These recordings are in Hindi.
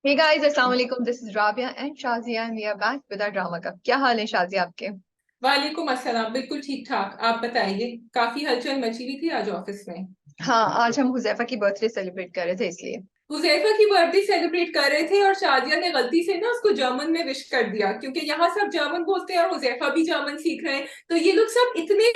Hey guys, अस्सलाम वालेकुम. This is Rabia and Shazia and we are back with our drama club. क्या हाल है शाजिया आपके? वालेकुम अस्सलाम। बिल्कुल ठीक ठाक। आप बताइए। काफी हलचल मची हुई थी आज ऑफिस में। हाँ, आज हम हुजैफा की बर्थडे सेलिब्रेट कर रहे थे इसलिए. हुजैफा की बर्थडे सेलिब्रेट कर रहे थे और शादिया ने गलती से ना उसको जर्मन में विश कर दिया, क्योंकि यहाँ सब जर्मन बोलते हैं और हुजैफा भी जर्मन सीख रहे हैं। तो ये लोग सब इतने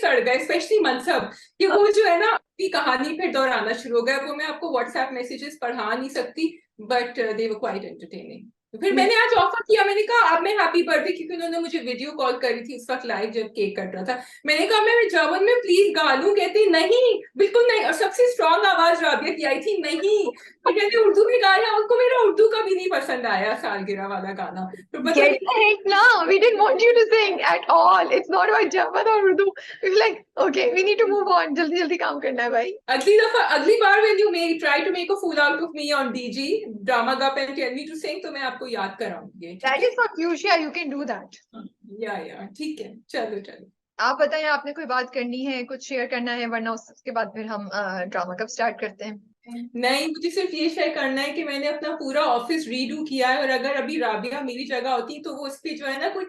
सड़ गए, स्पेशली मनसब, कि वो जो है ना अपनी कहानी फिर दोहराना शुरू हो गया। वो मैं आपको व्हाट्सएप मैसेजेस पढ़ा नहीं सकती, but they were quite entertaining. तो फिर मैंने आज ऑफर किया, मैंने कहा अब मैं हैप्पी बर्थडे, क्योंकि उन्होंने मुझे वीडियो कॉल करी थी इस वक्त लाइव जब केक कट रहा था। मैंने कहा मैं जर्मन में प्लीज गा लूं, कहती नहीं, बिल्कुल नहीं। और सबसे स्ट्रांग आवाज राबिया की आई थी, नहीं। फिर मैंने उर्दू में गाया, उनको मेरा उर्दू का भी नहीं पसंद आया सालगिरह वाला गाना। तो पता Get नहीं। the hint now. We didn't want you to sing at all. It's not about German or Urdu. We were like, okay, we need to move on. जल्दी जल्दी काम करना है भाई. अगली बार when you may try to make a fool out of me on DG drama gap and tell me to sing, तो मैं आपको याद कराऊंगी, ठीक That है? is for fuchsia. You can do that. या ठीक है, चलो चलो। आप बताएं, आपने कोई बात करनी है, कुछ शेयर करना है, वरना उसके बाद फिर हम ड्रामा कब स्टार्ट करते हैं. नहीं, मुझे सिर्फ ये शेयर करना है कि मैंने अपना पूरा ऑफिस रीडू किया है, और अगर अभी राबिया मेरी जगह होती तो वो उस पे जो है ना कोई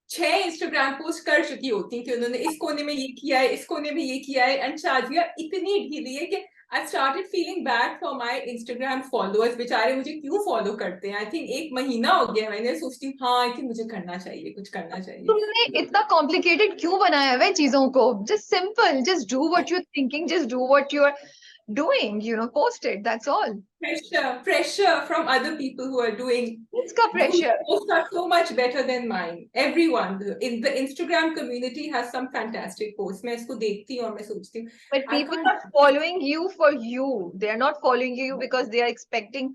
6 इंस्टाग्राम पोस्ट कर चुकी होती कि उन्होंने इस कोने में ये किया है, इस कोने में ये किया है। एंड शाजिया इतनी ढीली है कि I started feeling bad for my Instagram followers. बेचारे मुझे क्यों फॉलो करते हैं? आई थिंक 1 महीना हो गया, मैंने सोचती हूँ हाँ आई थिंक मुझे करना चाहिए, कुछ करना चाहिए। तुमने इतना कॉम्प्लिकेटेड क्यों बनाया हुआ है चीजों को? Just simple, just do what you are thinking, just do what you are doing, post it, that's all. Pressure from other people who are doing, Kiska whose pressure? posts are so much better than mine. Everyone in the Instagram community has some fantastic posts. मैं इसको देखती हूँ और मैं सोचती हूँ But I people can't. are following you for you. They are not following you because they are expecting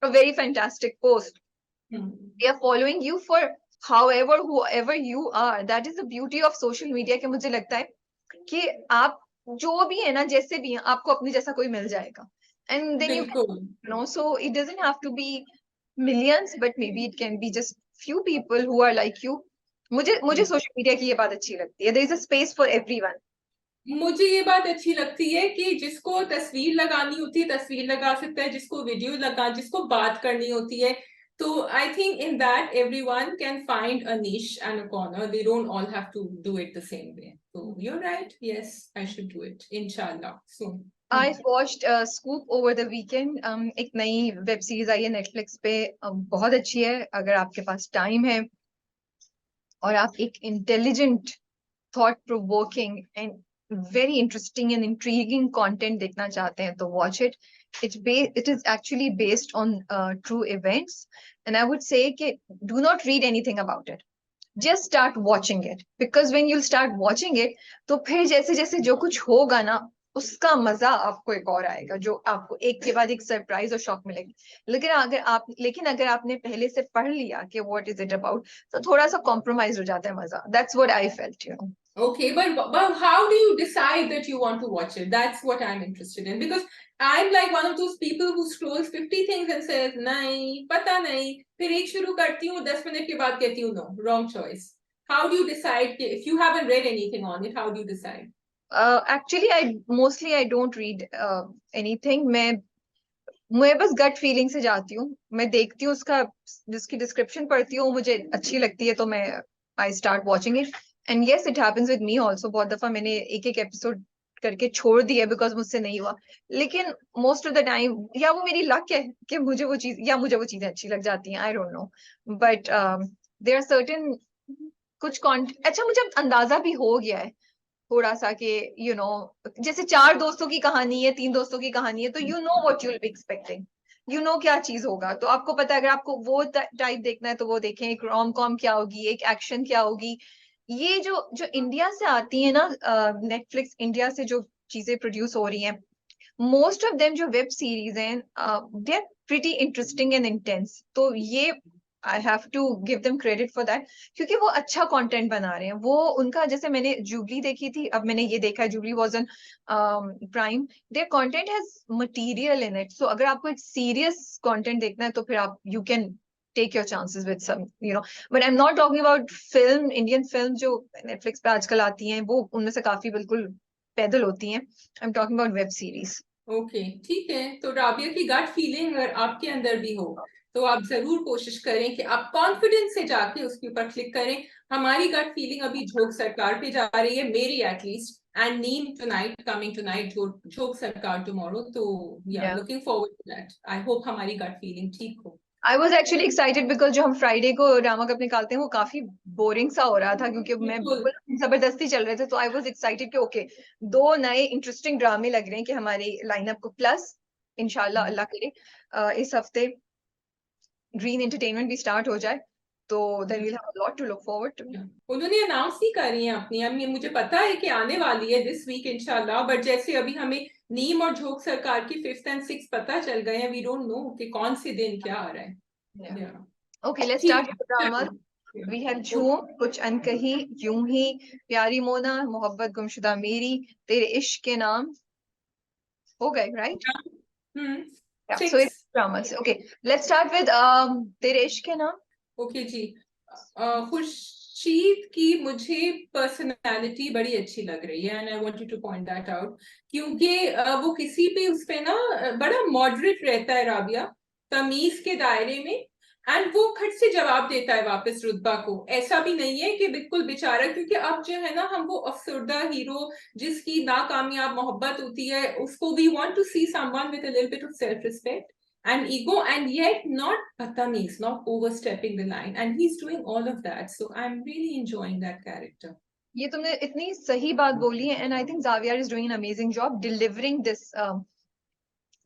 a very fantastic post. They are following you for however, whoever you are. That is the beauty of social media. कि मुझे लगता है कि आप जो भी है ना, जैसे भी हैं, आपको अपने जैसा कोई मिल जाएगा. And then you बिल्कुल। so it doesn't have to be millions, but maybe it can be just few people who are like you. मुझे सोशल मीडिया की ये बात अच्छी लगती है. There is a space for everyone. मुझे ये बात अच्छी लगती है कि जिसको तस्वीर लगानी होती है तस्वीर लगा सकता है, जिसको वीडियो लगा, जिसको बात करनी होती है। तो I think in that everyone can find a niche and a corner. They don't all have to do it the same way. So you're right. Yes, I should do it inshallah soon. I watched Scoop over the weekend. एक नई वेब सीरीज आई है नेटफ्लिक्स पे. बहुत अच्छी है. अगर आपके पास टाइम है और आप एक intelligent, thought provoking and very interesting and intriguing content देखना चाहते हैं तो watch it. It is actually based on true events, and I would say कि do not read anything about it. Just start watching it, because when you'll start watching it, तो फिर जैसे जैसे जो कुछ होगा ना, उसका मजा आपको एक और आएगा, जो आपको एक के बाद एक सरप्राइज और शॉक मिलेगी. लेकिन अगर आपने पहले से पढ़ लिया कि व्हाट इज इट अबाउट, तो थोड़ा सा कॉम्प्रोमाइज हो जाता है मजा. That's what I felt. Okay, but how do you decide that you want to watch it? That's what I'm interested in, because I'm like one of those people who scrolls 50 things and says नहीं पता नहीं, फिर एक शुरू करती हूँ 10 मिनट के बाद कहती हूँ no, wrong choice. How do you decide if you haven't read anything on it? How do you decide? Actually I don't read anything. मैं बस गट फीलिंग से जाती हूँ. मैं देखती हूँ उसका, जिसकी डिस्क्रिप्शन पढ़ती हूँ, मुझे अच्छी लगती है तो मैं I start watching it. And yes, it happens with me also. बहुत दफा मैंने एक एक एपिसोड करके छोड़ दिया बिकॉज मुझसे नहीं हुआ. लेकिन मोस्ट ऑफ द टाइम या वो मेरी लक है कि मुझे वो चीजें अच्छी लग जाती हैं. I don't know, but there are certain कुछ कॉन्ट. अच्छा, मुझे अब अंदाजा भी हो गया है थोड़ा सा कि जैसे 4 दोस्तों की कहानी है, 3 दोस्तों की कहानी है, तो you know what you will be expecting. क्या चीज होगा, तो आपको पता है. अगर आपको वो टाइप देखना है तो वो देखें. एक रोम कॉम क्या होगी, एक एक्शन क्या होगी. ये जो जो इंडिया से आती है ना, नेटफ्लिक्स इंडिया से जो चीजें प्रोड्यूस हो रही हैं, मोस्ट ऑफ देम जो वेब सीरीज हैं, they are pretty interesting and intense. तो ये I have to give them credit for that, क्योंकि वो अच्छा कंटेंट बना रहे हैं. वो उनका, जैसे मैंने जूबली देखी थी, अब मैंने ये देखा है, Jubilee was on Prime. Their content has material in it. So अगर आपको एक सीरियस कंटेंट देखना है तो फिर आप you can take your chances with some, but I am not talking about film. Indian film जो नेटफ्लिक्स पे आजकल आती हैं, वो उनमें से काफी बिल्कुल पैदल होती हैं. I am talking about web series. Okay, ठीक है। तो राबिया की गट फीलिंग अगर आपके अंदर भी हो तो आप जरूर कोशिश करें कि आप कॉन्फिडेंस से जाके उसके ऊपर क्लिक करें। हमारी गट फीलिंग अभी झोंक सरकार पे जा रही है, मेरी at least, and Neem tonight, coming tonight, Jhok Sarkar tomorrow. तो या Yeah. Looking forward to that. I hope हमारी गट फीलिंग ठीक हो। I was actually excited because जो हम फ्राइडे को ड्रामा कप निकालते हैं वो काफी बोरिंग सा हो रहा था, क्योंकि मैं बिल्कुल। बिल्कुल जबरदस्ती चल रहे थे। तो आई वॉज एक्साइटेड कि ओके, दो नए इंटरेस्टिंग ड्रामे लग रहे हैं कि हमारी लाइनअप को, प्लस इंशाल्लाह अल्लाह करे इस हफ्ते ग्रीन एंटरटेनमेंट भी स्टार्ट हो जाए, तो then we'll have a lot to look forward to. उन्होंने अनाउंस नहीं करी है अपनी, अब ये मुझे पता है कि आने वाली है दिस वीक इंशाल्लाह, बट जैसे अभी हमें नीम और झोंक सरकार की 5th and 6th पता चल गए हैं, वी डोंट नो कि कौन से दिन क्या आ रहा है। Yeah. ओके, लेट्स ठीक स्टार्ट विद ड्रामा। है। वी हैव झूम, कुछ अनकही, यूं ही, प्यारी मोना, मोहब्बत गुमशुदा मेरी, तेरे इश्क के नाम, हो गए right? Hmm. Yeah, so it's 6। dramas. Okay, let's start with तेरे इश्क है ना। ओके जी। खुर्शीद की मुझे पर्सनालिटी बड़ी अच्छी लग रही है, and I wanted two point that out, क्योंकि वो किसी भी उस पे ना बड़ा मॉडरेट रहता है राबिया, तमीज के दायरे में, एंड वो खट से जवाब देता है वापस रुतबा को। ऐसा भी नहीं है कि बिल्कुल बेचारा, क्योंकि अब जो है ना हम वो अफसरदा हीरो जिसकी नाकामयाब मोहब्बत होती है उसको, we want to see someone with a little bit of self respect and ego, and yet not batameez, not overstepping the line, and he's doing all of that, so I'm really enjoying that character. ये तुमने इतनी सही बात बोली है, and I think Xavier is doing an amazing job delivering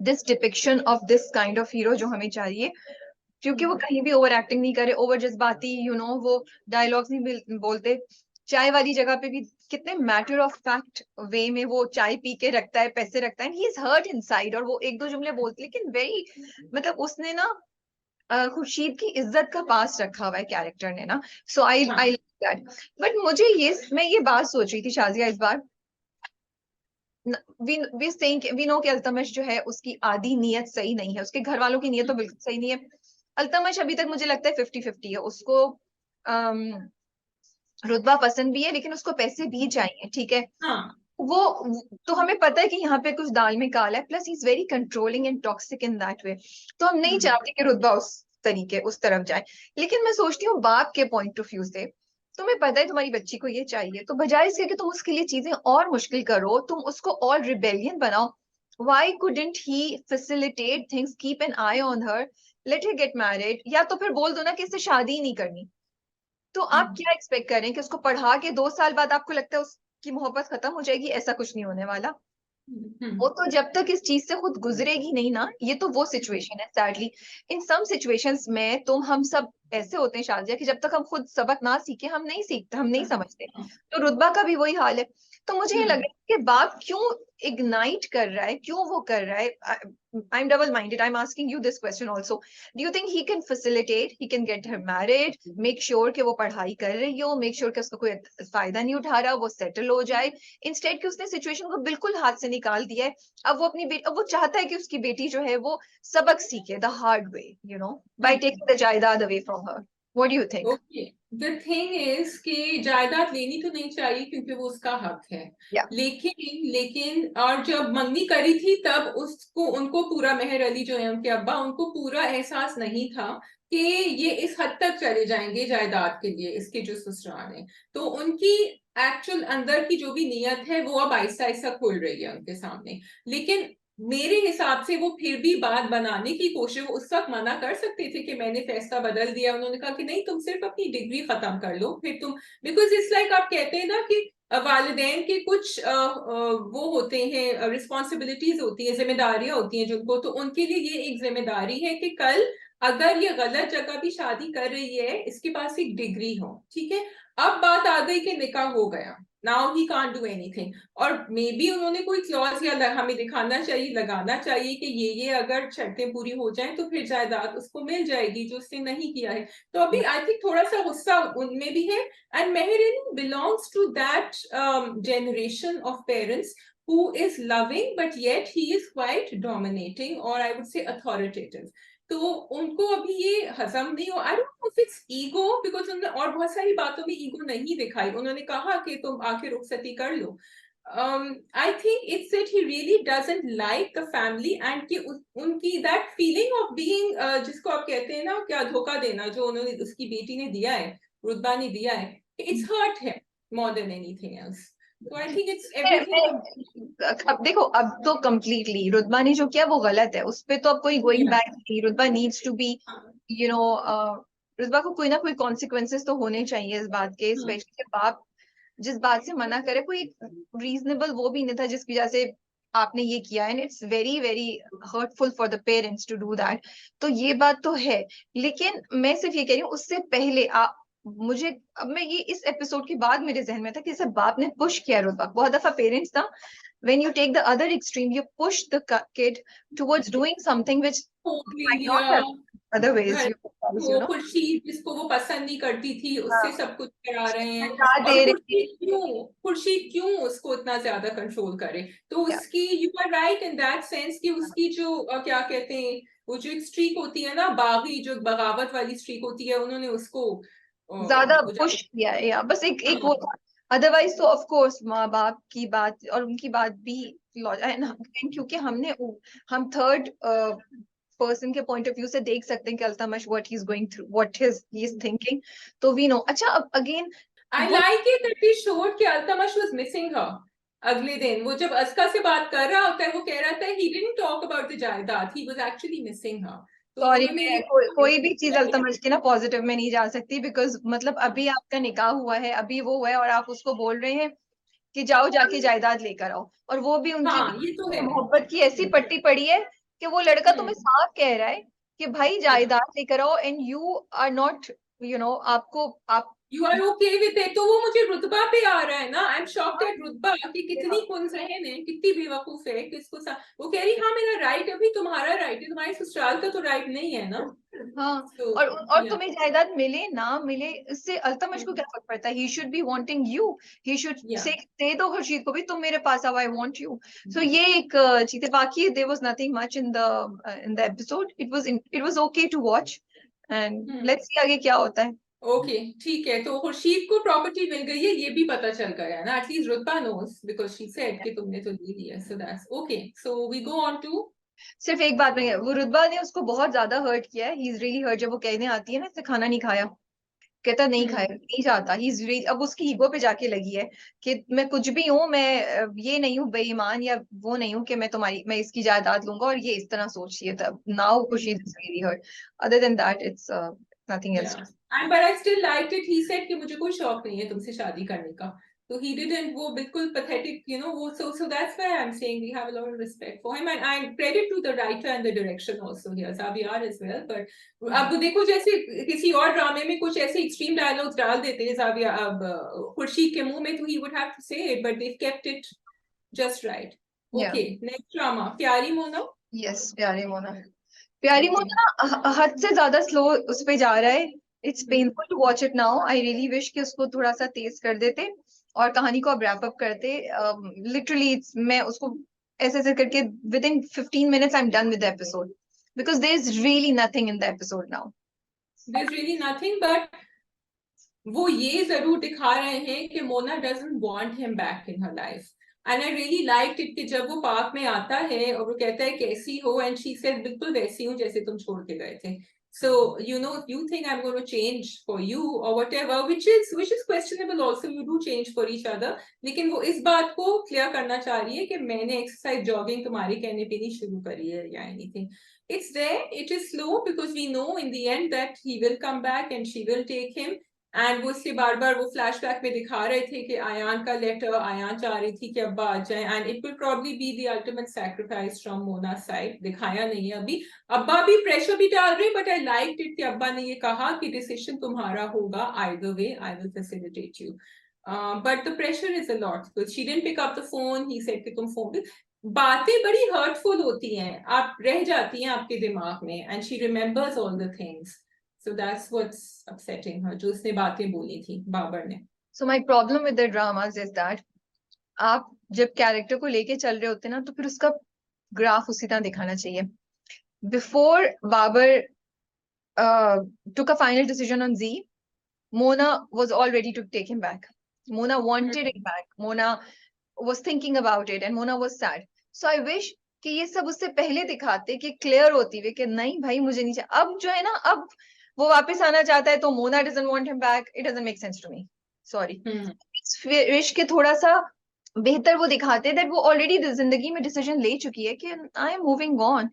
this depiction of this kind of hero जो हमें चाहिए, क्योंकि वो कहीं भी ओवर एक्टिंग नहीं करे, ओवर जज्बाती, वो डायलॉग्स नहीं बोलते। चाय वाली जगह पे भी कितने मैटर ऑफ फैक्ट वे में वो चाय पी के रखता है, पैसे रखता है, ही इज हर्ट इनसाइड, और वो एक दो जुमले बोलते, लेकिन वेरी, मतलब उसने ना खुर्शीद की इज्जत का पास रखा हुआ है कैरेक्टर ने ना। सो आई हाँ। आई दैट। बट मुझे मैं ये बात सोच रही थी शाजिया इस बार, वी नो कि अल्तमश जो है उसकी आधी नीयत सही नहीं है, उसके घर वालों की नीयत तो बिल्कुल सही नहीं है। अल्तमश अभी तक मुझे लगता है 50-50 है, उसको रुतबा पसंद भी है, लेकिन उसको पैसे भी चाहिए, ठीक है। हाँ। वो तो हमें पता है कि यहाँ पे कुछ दाल में काला है, plus he is very controlling and toxic in that way. तो हम नहीं चाहते कि रुतबा उस तरीके उस तरफ जाए। लेकिन मैं सोचती हूँ बाप के पॉइंट ऑफ व्यू से, तुम्हें पता है तुम्हारी बच्ची को ये चाहिए, तो बजाय इसके कि तुम उसके लिए चीजें और मुश्किल करो, तुम उसको और रिबेलियन बनाओ। Why couldn't he facilitate things, keep an eye on her, let her get married, या तो फिर बोल दो ना कि इससे शादी ही नहीं करनी। तो आप क्या एक्सपेक्ट करें कि उसको पढ़ा के 2 साल बाद आपको लगता है उसकी मोहब्बत खत्म हो जाएगी? ऐसा कुछ नहीं होने वाला। वो तो जब तक इस चीज से खुद गुजरेगी नहीं ना, ये तो वो सिचुएशन है सैडली। इन सम सिचुएशंस में हम सब ऐसे होते हैं शाजिया, कि जब तक हम खुद सबक ना सीखे हम नहीं सीखते, हम नहीं समझते। तो रुतबा का भी वही हाल है। तो मुझे ये लग रहा है कि बाप क्यों इग्नाइट कर रहा है, क्यों वो कर रहा है। I am double minded, I am asking you this question also. Do you think he can facilitate, he can get her married, make sure कि वो पढ़ाई कर रही हो, मेक श्योर कि उसका कोई फायदा नहीं उठा रहा, वो सेटल हो जाए, इंस्टेड कि उसने सिचुएशन को बिल्कुल हाथ से निकाल दिया है। अब वो चाहता है कि उसकी बेटी जो है वो सबक सीखे the hard way, by taking the जायदाद away from her. What do you think? Okay, the thing is कि जायदाद लेनी तो नहीं चाहिए क्योंकि वो उसका हक है, या लेकिन लेकिन और जब मंगनी करी थी तब उसको, उनको पूरा, मेहर अली जो है उनके अब्बा, उनको पूरा एहसास नहीं था कि ये इस हद तक चले जाएंगे जायदाद के लिए, इसके जो ससुराल है। तो उनकी एक्चुअल अंदर की जो भी नीयत है वो अब आहिस्ता आहिस्ता खुल रही है उनके सामने। लेकिन मेरे हिसाब से वो फिर भी बात बनाने की कोशिश, वो उस वक्त मना कर सकते थे कि मैंने फैसला बदल दिया। उन्होंने कहा कि नहीं, तुम सिर्फ अपनी डिग्री खत्म कर लो, फिर तुम, बिकॉज इट्स लाइक आप कहते हैं ना कि वालिदैन के कुछ वो होते हैं, रिस्पॉन्सिबिलिटीज होती है, जिम्मेदारियां होती हैं जिनको, तो उनके लिए ये एक जिम्मेदारी है कि कल अगर ये गलत जगह भी शादी कर रही है, इसके पास एक डिग्री हो, ठीक है। अब बात आ गई कि निकाह हो गया, now he can't do anything, और मे बी उन्होंने कोई क्लॉज या हमें दिखाना चाहिए, लगाना चाहिए कि ये अगर शर्तें पूरी हो जाएं तो फिर जायदाद उसको मिल जाएगी, जो उसने नहीं किया है। तो अभी आई थिंक थोड़ा सा गुस्सा उनमें भी है, and Mehreen belongs to that generation of parents who is loving but yet he is quite dominating, or I would say authoritative. तो उनको अभी ये हजम नहीं हो, आई don't know if it's ego, because उन्होंने और बहुत सारी बातों में ईगो नहीं दिखाई। उन्होंने कहा कि तुम आके रुखसती कर लो, I think it's that he really doesn't like the family and कि उनकी that feeling of being जिसको आप कहते हैं ना क्या धोखा देना जो उन्होंने उसकी बेटी ने दिया है, रुतबा ने दिया है, it's hurt him more than anything else. So I think it's everything. अब देखो, अब तो completely रुतबा ने जो किया वो गलत है, उस पे तो अब कोई going back नहीं. रुतबा needs to be, you know, रुतबा को कोई ना कोई consequences तो होने चाहिए इस बात के, especially बाप जिस बात से मना करे, कोई रीजनेबल वो भी नहीं था जिसकी वजह से आपने ये किया, and it's very very hurtful for the parents to do that. तो ये बात तो है, लेकिन मैं सिर्फ ये कह रही हूँ उससे पहले मुझे अब मैं ये इस एपिसोड के बाद मेरे जहन में था कि सब बाप ने पुश किया रुतबा. बहुत दफा पेरेंट्स ना, when you take the other extreme, you push the kid towards doing something which might not have other ways. वो खुर्शीद जिसको वो पसंद नहीं करती थी उससे सब कुछ करा रहे हैं, और खुर्शीद क्यों उसको इतना ज्यादा कंट्रोल करे. तो उसकी you are right in that sense कि उसकी जो क्या कहते हैं वो जो एक स्ट्रीक होती है ना, बागी जो बगावत वाली स्ट्रीक होती है, उन्होंने उसको ज्यादा पुश किया है. या बस एक वो था. अदरवाइज तो ऑफ कोर्स माँ बाप की बात और उनकी बात भी क्योंकि हम थर्ड पर्सन के पॉइंट ऑफ व्यू से देख सकते हैं कि Altamash what he is going through, what he is thinking. तो वी नो. अच्छा, अब again I like it that he showed कि अल्तमश वाज मिसिंग हर. अगले दिन वो जब अस्का से बात कर रहा होता है, वो कह रहा था he didn't talk about the जायदाद, he was actually missing her. Sorry, कोई भी चीज अल्तमश की ना पॉजिटिव में नहीं जा सकती, बिकॉज मतलब अभी आपका निकाह हुआ है, अभी वो है, और आप उसको बोल रहे हैं कि जाओ जाके जायदाद लेकर आओ, और वो भी उनकी तो मोहब्बत की ऐसी पट्टी पड़ी है कि वो लड़का तुम्हें साफ कह रहा है कि भाई जायदाद लेकर आओ, and you are not, you know, आप you are okay with it. तो वो मुझे रुतबा पे आ रहा है ना. आई एम शॉक्ड एट रुतबा कि कितनी कुंजहन है, कितनी बेवकूफ है कि इसको वो कह रही हाँ मेरा राइट, अभी तुम्हारा राइट है, तुम्हारे ससुराल का तो राइट नहीं है ना. हाँ. और तुम्हें जायदाद मिले ना मिले, इससे अल्तमश को क्या फर्क पड़ता है. He should be wanting you, he should say दे दो खुर्शीद को भी, तुम मेरे पास आओ, आई वांट यू. सो ये एक चीज है. बाकी there was nothing much in the episode. It was okay to watch, and let's see आगे क्या होता है. ओके ठीक है. तो खुर्शीद को प्रॉपर्टी मिल गई है, ये भी पता चल गया है ना. एटलीस्ट रुतबा नोस बिकॉज शी सेड कि तुमने तो ले लिया. So that's okay. So we go on to. सिर्फ एक बात में, वो रुतबा ने उसको बहुत ज्यादा हर्ट किया है. He is really hurt. जब वो कहने आती है ना इससे खाना नहीं खाया, कहता नहीं खाया, नहीं चाहता. ही इज रियली, अब उसकी ईगो पे जाके लगी है कि मैं कुछ भी हूँ, मैं ये नहीं हूँ बेईमान या वो नहीं हूँ कि मैं इसकी जायदाद लूंगा, और ये इस तरह सोच रही है. तब now she is really hurt. Other than that it's nothing else. but I still liked it. He said कि मुझे कोई शौक नहीं है तुमसे शादी करने का. So he didn't, वो बिल्कुल pathetic, you know, so that's why I'm saying we have a lot of respect for him, and I credit to the writer and the direction also here, Xavier as well. But अब देखो जैसे किसी और ड्रामे में कुछ ऐसे extreme dialogues डाल देते हैं Xavier अब खुर्शीद के मुंह में, तो he would have to say it, but they've kept it just right. Okay, next drama, प्यारी मोना. Yes, प्यारी मोना. प्यारी मोना हद से ज्यादा स्लो उस पे जा रहा है. It's painful to watch it now. I really wish कि उसको थोड़ा सा तेज कर देते और कहानी को अब रैप अप करते. लिटरली मैं उसको ऐसे ऐसे करके within 15 minutes I am done with the episode, because there is really nothing in the episode now. There is really nothing, but वो ये जरूर दिखा रहे हैं कि Mona doesn't want him back in her life. And I really liked it कि जब वो पार्क में आता है और वो कहता है कैसी हो, एंड शी सेड बिल्कुल वैसी हूँ जैसे तुम छोड़ के गए थे. So, you know, if you think I'm going to change for you or whatever, which is questionable also, you do change for each other. लेकिन वो इस बात को क्लियर करना चाह रही है कि मैंने एक्सरसाइज जॉगिंग तुम्हारे कहने पे नहीं शुरू करी है या anything. It's there, it is slow because we know in the end that he will come back and she will take him. And वो उससे बार बार वो फ्लैशबैक में दिखा रहे थे कि आयान का लेटर, आयान चाह रही थी कि अब्बा आ जाए, and it will probably be the ultimate sacrifice from Mona side. दिखाया नहीं है अभी. अब्बा भी प्रेशर भी डाल रहे, बट आई लाइक इट कि अब्बा ने ये कहा कि डिसीजन तुम्हारा होगा, either way I will facilitate you. But the pressure is a lot. She didn't pick up the phone. He said कि तुम फोन. बातें बड़ी हर्टफुल होती हैं, आप रह जाती हैं आपके दिमाग में, and she remembers all the things. So that's what's upsetting her, जो उसने बातें बोली थी बाबर ने. So my problem with the dramas is that आप जब कैरेक्टर को लेके चल रहे होते हैं ना, तो फिर उसका ग्राफ उसी तरह दिखाना चाहिए. Before Babar took a final decision on Z, Mona was all ready to take him back. Mona wanted it back. Mona was thinking about it and Mona was sad. So I wish कि ये सब उससे पहले दिखाते, कि क्लियर होती हुई कि नहीं भाई मुझे नहीं चाहिए। अब जो है ना, अब वो वापस आना चाहता है तो Mona doesn't want him back, it doesn't make sense to me, sorry. Wish के थोड़ा सा बेहतर वो दिखाते दैट वो ऑलरेडी जिंदगी में डिसीजन ले चुकी है कि I am moving on.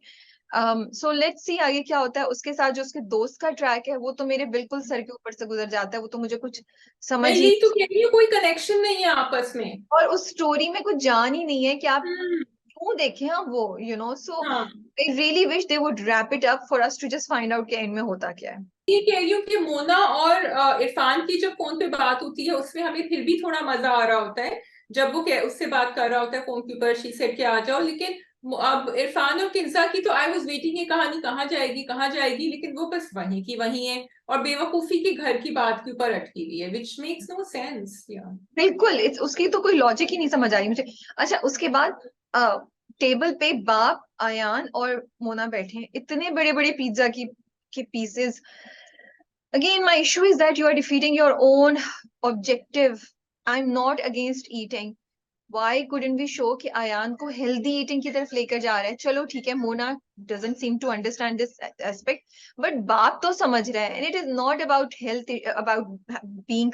So let's see आगे क्या होता है। उसके साथ जो उसके दोस्त का ट्रैक है वो तो मेरे बिल्कुल सर के ऊपर से गुजर जाता है, वो तो मुझे कुछ मैं समझ ही, यही तो कह रही हूँ, कोई कनेक्शन नहीं है आपस में। और उस स्टोरी में कुछ जान ही नहीं है कि आप हम्म, क्यों देखें हम वो, सो हाँ, I really wish they would wrap it up for us to just find out कि एंड में होता क्या है। ये कह रही हूँ कि मोना और इरफान की जब फोन पे बात होती है उसमें हमें फिर भी थोड़ा मजा आ रहा होता है, जब वो उससे बात कर रहा होता है फोन के ऊपर, शी सेड कि आ जाओ। लेकिन अब इरफान और किंजा की तो आई वाज वेटिंग, ये कहानी कहाँ जाएगी कहाँ जाएगी, लेकिन वो बस वहीं की वहीं है और बेवकूफी की घर की बात के ऊपर अटकी हुई है, विच मेक्स नो सेंस। बिल्कुल, उसकी तो कोई लॉजिक ही नहीं समझ आ रही मुझे। अच्छा, उसके बाद टेबल पे बाप, अयान और मोना बैठे हैं, इतने बड़े बड़े पिज्जा की pieces. Again, my issue is that you are defeating your own objective. I'm not against eating. Why couldn't we show कि अयान को healthy eating की तरफ लेकर जा रहा है? चलो ठीक है, Mona doesn't seem to understand this aspect, but बाप तो समझ रहा है, and it is not about health, about being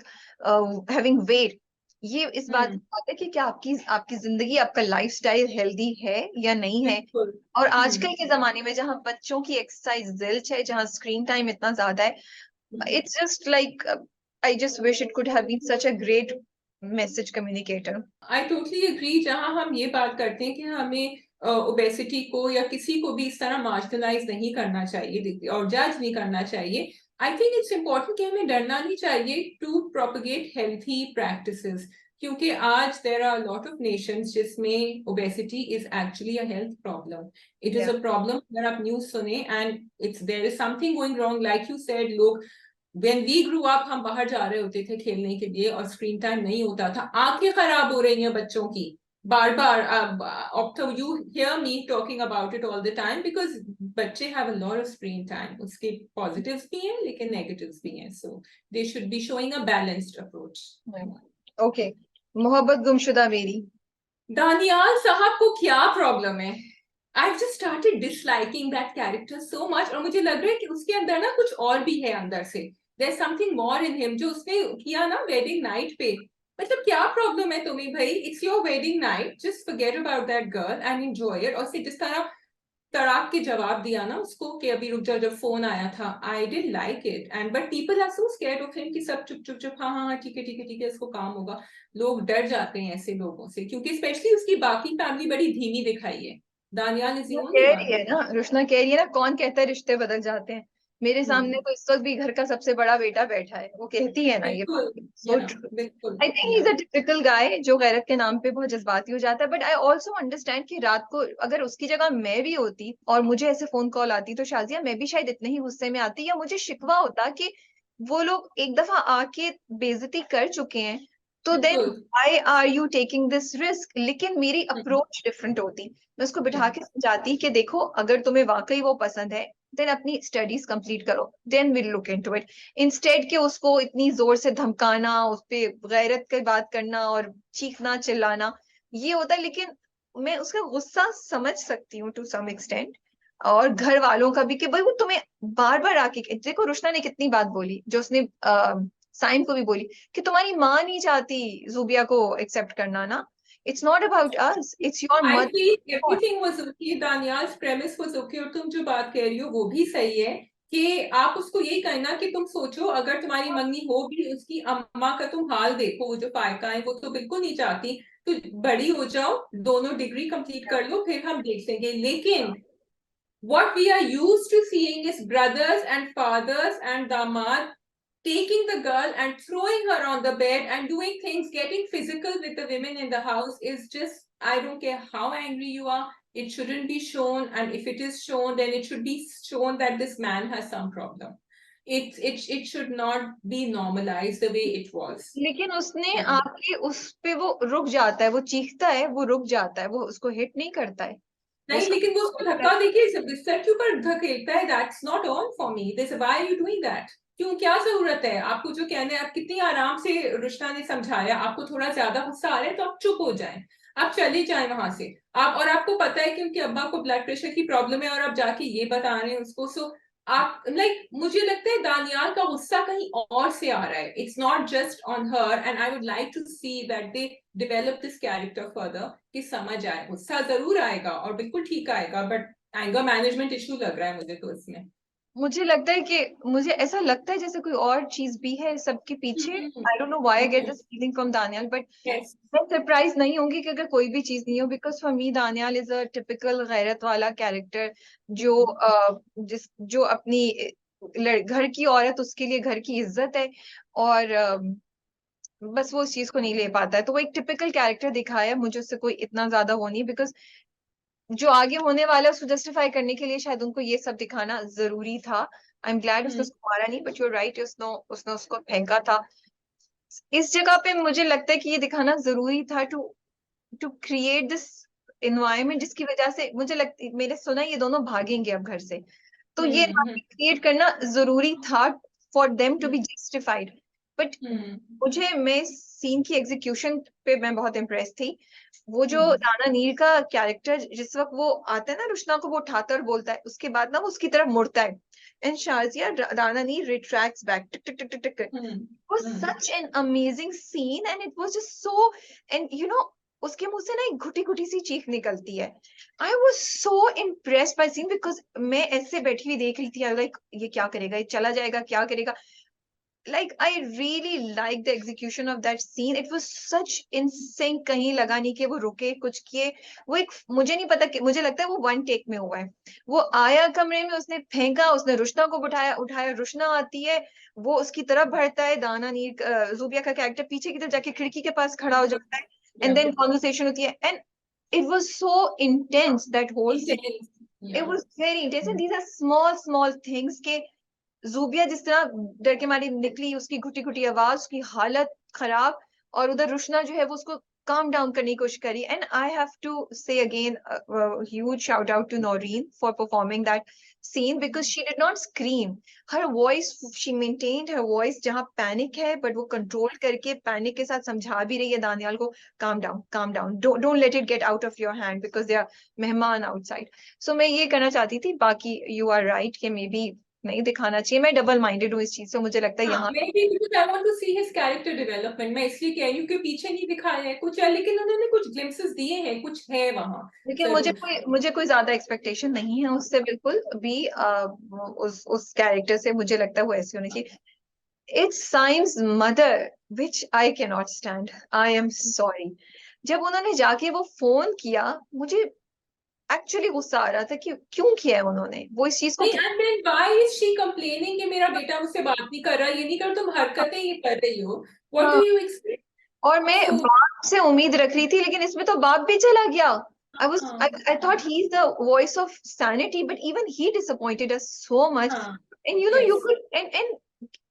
having weight. ये इस बात की बात है कि क्या आपकी जिंदगी, आपका लाइफस्टाइल हेल्दी है या नहीं है। बिल्कुल। और आजकल के जमाने में जहाँ बच्चों की एक्सरसाइज जिल्च है, जहाँ स्क्रीन टाइम इतना ज्यादा है, it's just like I just wish it could have been such a great message communicator. I totally agree. जहां हम ये बात करते हैं कि हमें ओबेसिटी को या किसी को भी इस तरह मार्जिनलाइज नहीं करना चाहिए और जज नहीं करना चाहिए, आई थिंक इट्स इम्पोर्टेंट कि हमें डरना नहीं चाहिए टू प्रोपगेट हेल्थी प्रैक्टिसेस, क्योंकि आज there are lot of nations जिसमें obesity is actually a health problem. It is Yeah. A problem. अगर आप न्यूज सुने and it's there is something going wrong, like you said, लोग When we grew up हम बाहर जा रहे होते थे खेलने के लिए और स्क्रीन टाइम नहीं होता था, आंखें खराब हो रही हैं बच्चों की बार बार। अब तो you hear me talking about it all the time because बच्चे have a lot of screen time. उसके पॉजिटिव्स भी हैं लेकिन नेगेटिव्स भी हैं, so they should be showing a balanced approach. Okay. Mohabbat Gumshuda मेरी। दानियाल साहब को क्या प्रॉब्लम है? I've just started disliking that character so much और मुझे लग रहा है कि उसके अंदर ना कुछ और भी है अंदर से। There's something more in him जो उसने किया ना वेडिंग नाइट पे। मतलब क्या प्रॉब्लम है तुम्हें भाई? It's your wedding night, just forget about that girl and enjoy it। और उसने जिस तरह तड़ाक के जवाब दिया ना उसको कि अभी रुक जाओ, जब फोन आया था, I didn't like it. And but people are so scared of him कि सब चुप चुप चुप, हाँ हाँ हाँ ठीक है ठीक है ठीक है, इसको काम होगा। लोग डर जाते हैं ऐसे लोगों से, क्योंकि स्पेशली उसकी बाकी फैमिली बड़ी धीमी दिखाई है। दानियाल इज द ओनली कह वन। रही है ना, रुशना कह रही है ना, कौन कहता है रिश्ते बदल जाते हैं। मेरे सामने तो इस वक्त भी घर का सबसे बड़ा बेटा बैठा है, वो कहती है ना ये बिल्कुल, बात। So true. बिल्कुल, I think he is a typical guy जो गैरत के नाम पे बहुत जज्बाती हो जाता है, बट आई ऑल्सो अंडरस्टैंड कि रात को अगर उसकी जगह मैं भी होती और मुझे ऐसे फोन कॉल आती तो शाजिया मैं भी शायद इतने ही गुस्से में आती, या मुझे शिकवा होता कि वो लोग एक दफा आके बेइज्जती कर चुके हैं, तो देन बिल्कुल। Why are you taking this risk. लेकिन मेरी अप्रोच डिफरेंट होती। मैं उसको बिठा के समझाती कि देखो, अगर तुम्हें वाकई वो पसंद है देन अपनी स्टडीज कंप्लीट करो, then will look into it. Instead के उसको इतनी जोर से धमकाना, उस पे गैरत की बात करना और चीखना चिल्लाना, ये होता है। लेकिन मैं उसका गुस्सा समझ सकती हूँ टू सम एक्सटेंट, और घर वालों का भी कि भाई वो तुम्हें बार बार आके, देखो रुशना ने कितनी बात बोली, जो उसने साइम को भी बोली कि तुम्हारी माँ नहीं चाहती जूबिया को एक्सेप्ट करना ना, it's not about us, it's your I feel mother. Everything was okay, Dania's premise was okay, और तुम जो बात कह रही हो वो भी सही है कि आप उसको यही कहना कि तुम सोचो अगर तुम्हारी मम्मी हो भी, उसकी अम्मा का तुम हाल देखो, वो जो फायका है वो तो बिल्कुल नहीं चाहती। तो बड़ी हो जाओ, दोनों डिग्री कंप्लीट कर लो, फिर हम देख लेंगे। लेकिन what we are used to seeing is brothers and fathers and damad taking the girl and throwing her on the bed and doing things, getting physical with the women in the house is just, I don't care how angry you are, it shouldn't be shown. And if it is shown, then it should be shown that this man has some problem. It should not be normalized the way it was. लेकिन उसने आके उस पे वो रुक जाता है, वो चीखता है, वो रुक जाता है, वो उसको हिट नहीं करता है। वो नहीं, लेकिन वो उसको धक्का देके बिस्तर के ऊपर धकेलता है। That's not on for me. This why are you doing that? क्यों, क्या जरूरत है आपको जो कहना है? आप कितनी आराम से रुशना ने समझाया, आपको थोड़ा ज्यादा गुस्सा आ रहा है तो आप चुप हो जाएं। आप चले जाएं वहां से। आप, और आपको पता है कि उनके अब्बा को ब्लड प्रेशर की प्रॉब्लम है और आप जाके ये बता रहे हैं उसको। सो आप लाइक, मुझे लगता है दानियाल का गुस्सा कहीं और से आ रहा है, it's not just on her, and I would like to see that they develop this character further, कि समझ आए। गुस्सा जरूर आएगा और बिल्कुल ठीक आएगा, बट एंगर मैनेजमेंट इशू लग रहा है मुझे तो इसमें। मुझे लगता है कि मुझे ऐसा लगता है जैसे कोई और चीज भी है सबके पीछे। आई don't know why I get this feeling from Daniyal, but yes. मैं सरप्राइज नहीं होंगी कि अगर कोई भी चीज नहीं हो, because for me Daniyal is a typical गैरत वाला कैरेक्टर, जो जो अपनी घर की औरत, उसके लिए घर की इज्जत है, और बस वो उस चीज को नहीं ले पाता है। तो वो एक टिपिकल कैरेक्टर दिखाया है, मुझे उससे कोई इतना ज्यादा वो नहीं, बिकॉज जो आगे होने वाला है उसको जस्टिफाई करने के लिए शायद उनको ये सब दिखाना जरूरी था। आई एम ग्लैड उसने उसको मारा नहीं, बट यू राइट, उसने उसको फेंका था। इस जगह पे मुझे लगता है कि ये दिखाना जरूरी था, to to create this environment, जिसकी वजह से मुझे लगती, मैंने सुना ये दोनों भागेंगे अब घर से, तो ये क्रिएट करना जरूरी था for them to be justified. But मुझे, मैं सीन की एग्जीक्यूशन पे मैं बहुत इम्प्रेस थी। वो जो राणा नीर का कैरेक्टर, जिस वक्त वो आता है ना, रुशना को वो उठाता है और बोलता है, उसके बाद ना वो उसकी तरफ मुड़ता है, एंड शाजिया, राणा नीर retracts back, tick tick tick tick tick, was such an amazing scene, and it was just so, and you know, उसके मुंह से ना एक घुटी घुटी सी चीख निकलती है। I was so impressed by scene, because मैं ऐसे बैठी हुई देख रही थी, लाइक ये क्या करेगा, ये चला जाएगा, क्या करेगा। like I really like the execution of that scene. It was such in sync, कहीं लगा नहीं कि वो रुके कुछ किए। वो एक, मुझे नहीं पता कि, मुझे लगता है वो वन टेक में हुआ है। वो आया कमरे में, उसने फेंका, उसने रुशना को उठाया उठाया, रुशना आती है, वो उसकी तरफ बढ़ता है, दाना नीर जूबिया का कैरेक्टर पीछे की तरफ जाके खिड़की के पास खड़ा हो जाता है, एंड देन कॉन्वर्सेशन होती है, and it was so intense, that whole scene. It was very intense, and these are small small things के जूबिया जिस तरह डर के मारी निकली, उसकी घुटी घुटी आवाज, उसकी हालत खराब, और उधर रुशना जो है वो उसको काम डाउन करने की कोशिश करी। And I have to say again huge shout out to Naureen for performing that scene, because she did not scream. Her voice, she maintained her voice, जहाँ पैनिक है बट वो कंट्रोल करके पैनिक के साथ समझा भी रही है दानियाल को, calm down, don't let it get out of your hand because they are मेहमान outside. So मैं ये करना चाहती थी। बाकी you are right कि मे बी नहीं दिखाना चाहिए, मैं डबल माइंडेड हूँ इस चीज से, मुझे लगता है हाँ, यहाँ मैं भी, because I want to see his character development, मैं इसलिए कह रही हूँ कि पीछे नहीं दिखाया है कुछ है, लेकिन उन्होंने कुछ ग्लिम्पसेस दिए हैं, कुछ है वहाँ लेकिन जरूर। मुझे कोई ज्यादा एक्सपेक्टेशन नहीं है उससे, बिल्कुल भी उस कैरेक्टर से। मुझे लगता है वो ऐसी होनी चाहिए। It's Symons mother which I can not stand, I am sorry. जब उन्होंने जाके वो फोन किया, मुझे एक्चुअली गुस्सा आ रहा था कि क्यों किया है उन्होंने वो इस चीज को। नहीं, and then why is she complaining कि मेरा बेटा मुझसे बात नहीं कर रहा, ये नहीं कर, तुम हरकतें ये कर रही हो, what do हाँ, you expect? और मैं So बाप से उम्मीद रख रही थी, लेकिन इसमें तो बाप भी चला गया। हाँ I thought he's the voice of sanity, but even he disappointed us so much. हाँ, And you know, you yes, could, and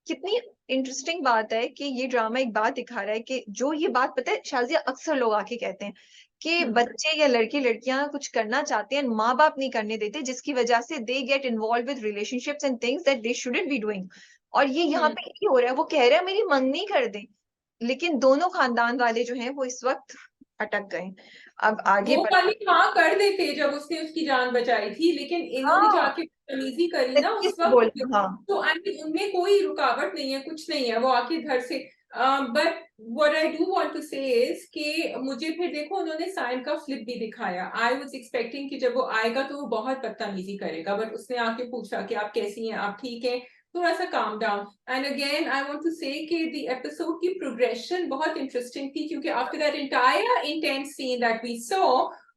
कितनी इंटरेस्टिंग बात है कि ये ड्रामा एक बात दिखा रहा है कि जो ये बात, पता है शाजिया, अक्सर लोग आके कहते हैं कि बच्चे या लड़के लड़कियां कुछ करना चाहते हैं, माँ बाप नहीं करने देते, जिसकी वजह से they get involve with relationships and things that they shouldn't be doing. और ये यहाँ पे ही हो रहा है, वो कह रहा है मेरी मंगनी कर दे, लेकिन दोनों खानदान वाले जो हैं वो इस वक्त अटक गए। अब आगे वो वाली हाँ कर देते जब उसने उसकी जान बचाई थी, लेकिन इन्होंने हाँ, जाके तमीजी करी ना किस उस वक्त। बोल, हाँ, तो आई मीन उनमें कोई रुकावट नहीं है, कुछ नहीं है, वो आके घर से। But what I do want to say is कि मुझे फिर देखो उन्होंने साइम का फ्लिप भी दिखाया। आई वाज एक्सपेक्टिंग कि जब वो आएगा तो वो बहुत बदतमीजी करेगा, बट उसने आके पूछा कि आप कैसी हैं, आप ठीक हैं, थोड़ा सा काम down. And again I want to say कि द एपिसोड की प्रोग्रेशन बहुत इंटरेस्टिंग थी, क्योंकि after that entire intense scene that we saw,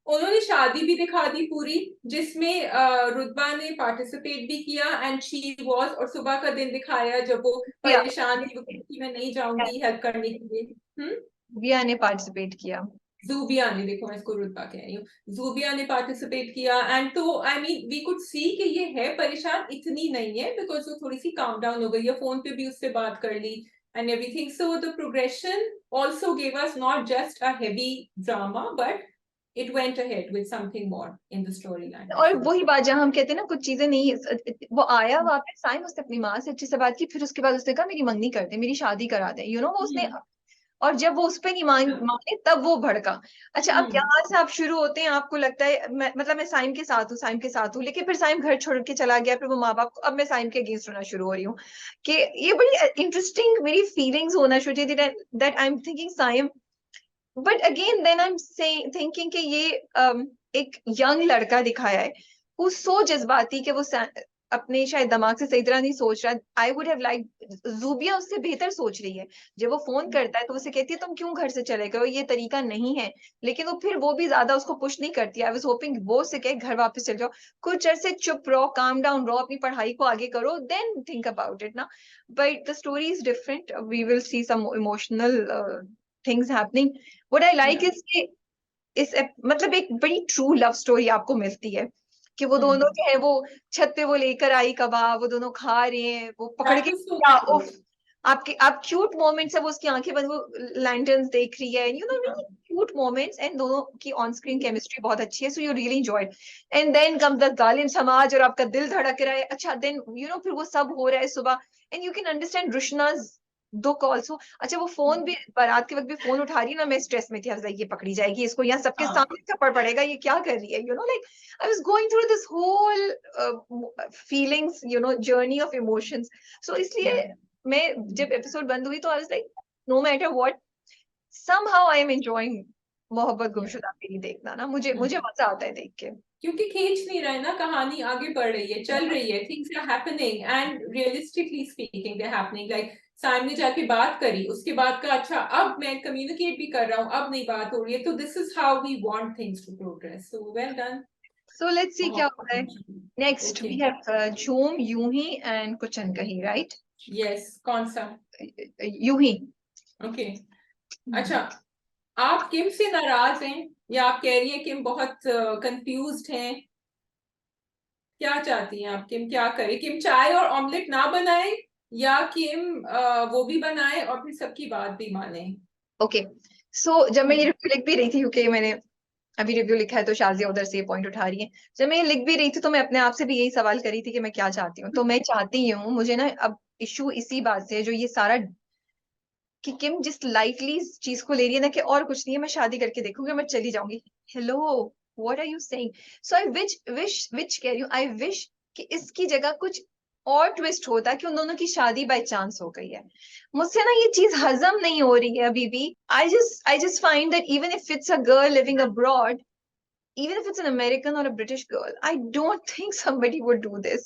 उन्होंने शादी भी दिखा दी पूरी, जिसमें रुतबा ने पार्टिसिपेट भी किया एंड शी वाज, और सुबह का दिन दिखाया जब वो बिया परेशान थी, वो कहती मैं नहीं जाऊंगी हेल्प करने के लिए। बिया ने पार्टिसिपेट किया। जूबिया ने, देखो मैं इसको रुतबा कह रही हूँ, जूबिया ने पार्टिसिपेट किया, एंड तो I mean we could see कि ये है परेशान, इतनी नहीं है, बिकॉज वो थोड़ी सी काम डाउन हो गई है, फोन पे भी उससे बात कर ली and everything. So the progression also gave us not just a heavy drama, but it went ahead with something more in the storyline, I और feel. वही बात, जहाँ हम कहते हैं ना कुछ चीजें नहीं, वो आया वापस, साइम उसने अपनी माँ से अच्छे से बात की, फिर उसके बाद उसने कहा मेरी मंगनी कर दे, मेरी शादी करा दे, वो उसने और जब वो उस पे नहीं माने तब वो भड़का। अच्छा, अब यहाँ से आप शुरू होते हैं, आपको लगता है मतलब मैं साइम के साथ हूँ, साइम के साथ हूँ, लेकिन फिर साइम घर छोड़ के चला गया, फिर वो माँ बाप को, अब मैं साइम के अगेंस्ट होना शुरू हो रही हूँ कि ये बड़ी इंटरेस्टिंग मेरी फीलिंग्स होना शुरू हुई that I am thinking same, but again then I am thinking कि ये एक यंग लड़का दिखाया है वो सो जज्बाती कि वो अपने शायद दिमाग से सही तरह नहीं सोच रहा। I would have like, Zubia उससे बेहतर सोच रही है। जब वो फोन करता है तो उसे कहती है तुम क्यों घर से चले गए हो, ये तरीका नहीं है, लेकिन वो फिर वो भी ज्यादा उसको पुश नहीं करती। आई वाज होपिंग वो उसे कहे घर वापस चले जाओ, कुछ अरसे चुप रहो, काम डाउन रहो, अपनी पढ़ाई को आगे करो, देन थिंक अबाउट इट ना। But the story is different, we will see some emotional things happening. What I like is कि मतलब एक बड़ी ट्रू लव स्टोरी आपको मिलती है कि वो दोनों जो है वो छत पे वो लेकर आई कबाब, वो दोनों खा रहे हैं, वो पकड़ के क्या उफ, आपके आप क्यूट मोमेंट्स है, वो उसकी आंखें बंद, वो लैंटर्न्स देख रही है, you know really cute moments, and दोनों की ऑन स्क्रीन केमिस्ट्री बहुत अच्छी है, so you really enjoyed. And then come the जालिम समाज और आपका दिल धड़क रहा है। अच्छा देन यू नो फिर वो सब हो रहा है सुबह, एंड यू कैन अंडरस्टैंड रुशनाज दुख ऑल्सो। अच्छा वो फोन भी, बारात के वक्त भी फोन उठा रही है ना, मैं स्ट्रेस में थी, आई वाज लाइक ये पकड़ी जाएगी, इसको यहाँ सबके सामने थप्पड़ पड़ेगा, ये क्या कर रही है, you know like I was going through this whole feelings, you know journey of emotions. So इसलिए मैं जब एपिसोड बंद हुई तो I was like no matter what, somehow I am enjoying Mohabbat Gumshuda मेरी देखना ना, मुझे मजा आता है देख के। क्योंकि खींच नहीं रहा है ना, कहानी आगे बढ़ रही है, चल रही है, things are happening and realistically speaking they happening. Like सामने जाके बात करी, उसके बाद का अच्छा अब मैं कम्युनिकेट भी कर रहा हूँ, अब नहीं बात हो रही है, तो this is how we want things to progress. So well done. So let's see क्या होता है नेक्स्ट। वी हैव झूम, यूही एंड कुछ अनकही, राइट? यस, कौन सा? यूही। ओके अच्छा, आप किम से नाराज हैं या आप कह रही हैं किम बहुत कंफ्यूज्ड हैं? क्या चाहती हैं आप? किम क्या करे? किम चाय और ऑमलेट ना बनाए या किम वो भी बनाए और फिर सबकी बात भी माने? ओके, सो जब मैं ये रिव्यू लिख भी रही थी, क्योंकि मैंने अभी रिव्यू लिखा है तो शाजिया उधर से ये पॉइंट उठा रही है, जब मैं ये लिख भी रही थी तो मैं अपने आप से भी यही सवाल करी थी कि मैं क्या चाहती हूँ। तो मैं चाहती हूँ, मुझे ना अब इशू इसी बात से है, जो ये सारा कि किम जिस लाइटली इस चीज को ले रही है ना कि और कुछ नहीं है, मैं शादी करके देखूंगी, मैं चली जाऊंगी। Hello, what are you saying? So I which कह रही हूँ, आई विश कि इसकी जगह कुछ और ट्विस्ट होता कि उन दोनों की शादी बाय चांस हो गई है। मुझसे ना ये चीज हजम नहीं हो रही है अभी भी। I just find that even if it's a girl living abroad, even if it's an American or a British girl, I don't think somebody would do this.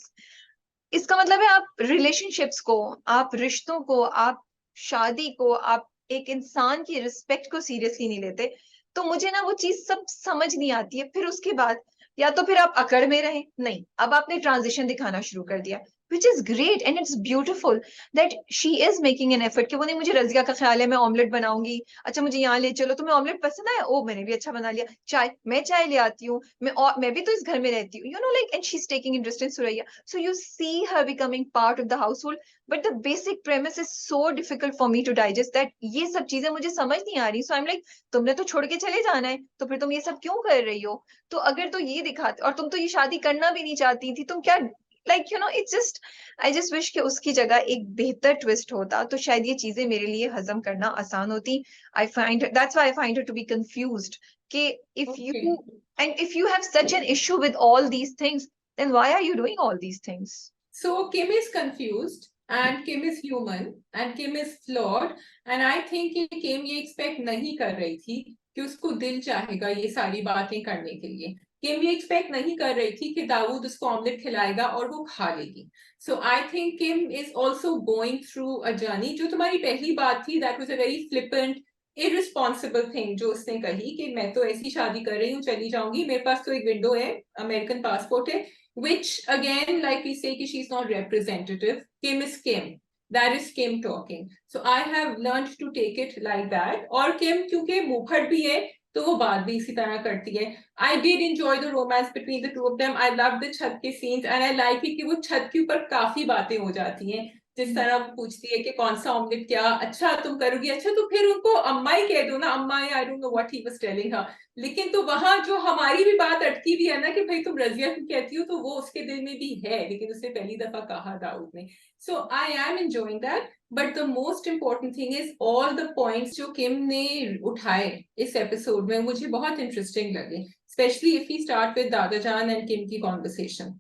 इसका मतलब है आप रिलेशनशिप्स को, आप रिश्तों को, आप शादी को, आप एक इंसान की रिस्पेक्ट को सीरियसली नहीं लेते। तो मुझे ना वो चीज सब समझ नहीं आती है। फिर उसके बाद या तो फिर आप अकड़ में रहे, नहीं अब आपने ट्रांजिशन दिखाना शुरू कर दिया, which is great and it's beautiful that she is making an effort कि वो नहीं मुझे रजिया का ख्याल है मैं ऑमलेट बनाऊंगी, अच्छा मुझे यहाँ ले चलो, तुम्हें ऑमलेट पसंद है, ओ मैंने भी अच्छा बना लिया, चाय मैं चाय ले आती हूँ, मैं भी तो इस घर में रहती हूँ, you know like, and she is taking interest in Suraiya. So you see her becoming part of the household, but the basic premise is so difficult for me to digest that ये सब चीजें मुझे समझ नहीं आ रही। So I'm like, तुमने तो छोड़ के चले जाना है, तो फिर तुम ये सब क्यों कर रही हो? तो अगर तो ये दिखाते, और तुम तो ये शादी करना भी नहीं चाहती थी, तुम क्या, like you know it's just, I just wish कि उसकी जगह एक बेहतर ट्विस्ट होता तो शायद ये चीजें मेरे लिए हजम करना आसान होती। I find that's why I find her to be confused कि if you and if you have such an issue with all these things, then why are you doing all these things? So Kim is confused and Kim is human and Kim is flawed and I think कि Kim ये expect नहीं कर रही थी कि उसको दिल चाहेगा ये सारी बातें करने के लिए। Kim ये expect नहीं कर रही थी कि दाऊद उसको ऑमलेट खिलाएगा और वो खा लेगी। So I think Kim is also going through a journey। जो तुम्हारी पहली बात थी, that was a very flippant irresponsible thing जो उसने कही कि मैं तो ऐसी शादी कर रही हूँ, चली जाऊंगी, मेरे पास तो एक विंडो है, अमेरिकन पासपोर्ट है, which again like we say कि she's not representative। Kim is Kim, that is Kim talking। So I have learned to take it like that। और Kim क्योंकि मुंहफट भी है तो वो बात भी इसी तरह करती है। I did enjoy the romance between the two of them। I love the छत के scenes and I like it कि वो छत के ऊपर काफी बातें हो जाती हैं, जिस तरह वो पूछती है कि कौन सा ऑमलेट क्या अच्छा तुम करोगी, अच्छा तो फिर उनको अम्मा ही कह दो ना, अम्मा, आई don't know what he was telling her. लेकिन तो वहां जो हमारी भी बात अटकी हुई है ना कि भाई तुम रजिया क्यों कहती हो, तो वो उसके दिल में भी है, लेकिन उसने पहली दफा कहा दाऊद ने। So I am enjoying that, but the most important thing is all the points जो किम ने उठाए इस एपिसोड में मुझे बहुत इंटरेस्टिंग लगे, specially if we start with दादा जान एंड किम की कॉन्वर्सेशन।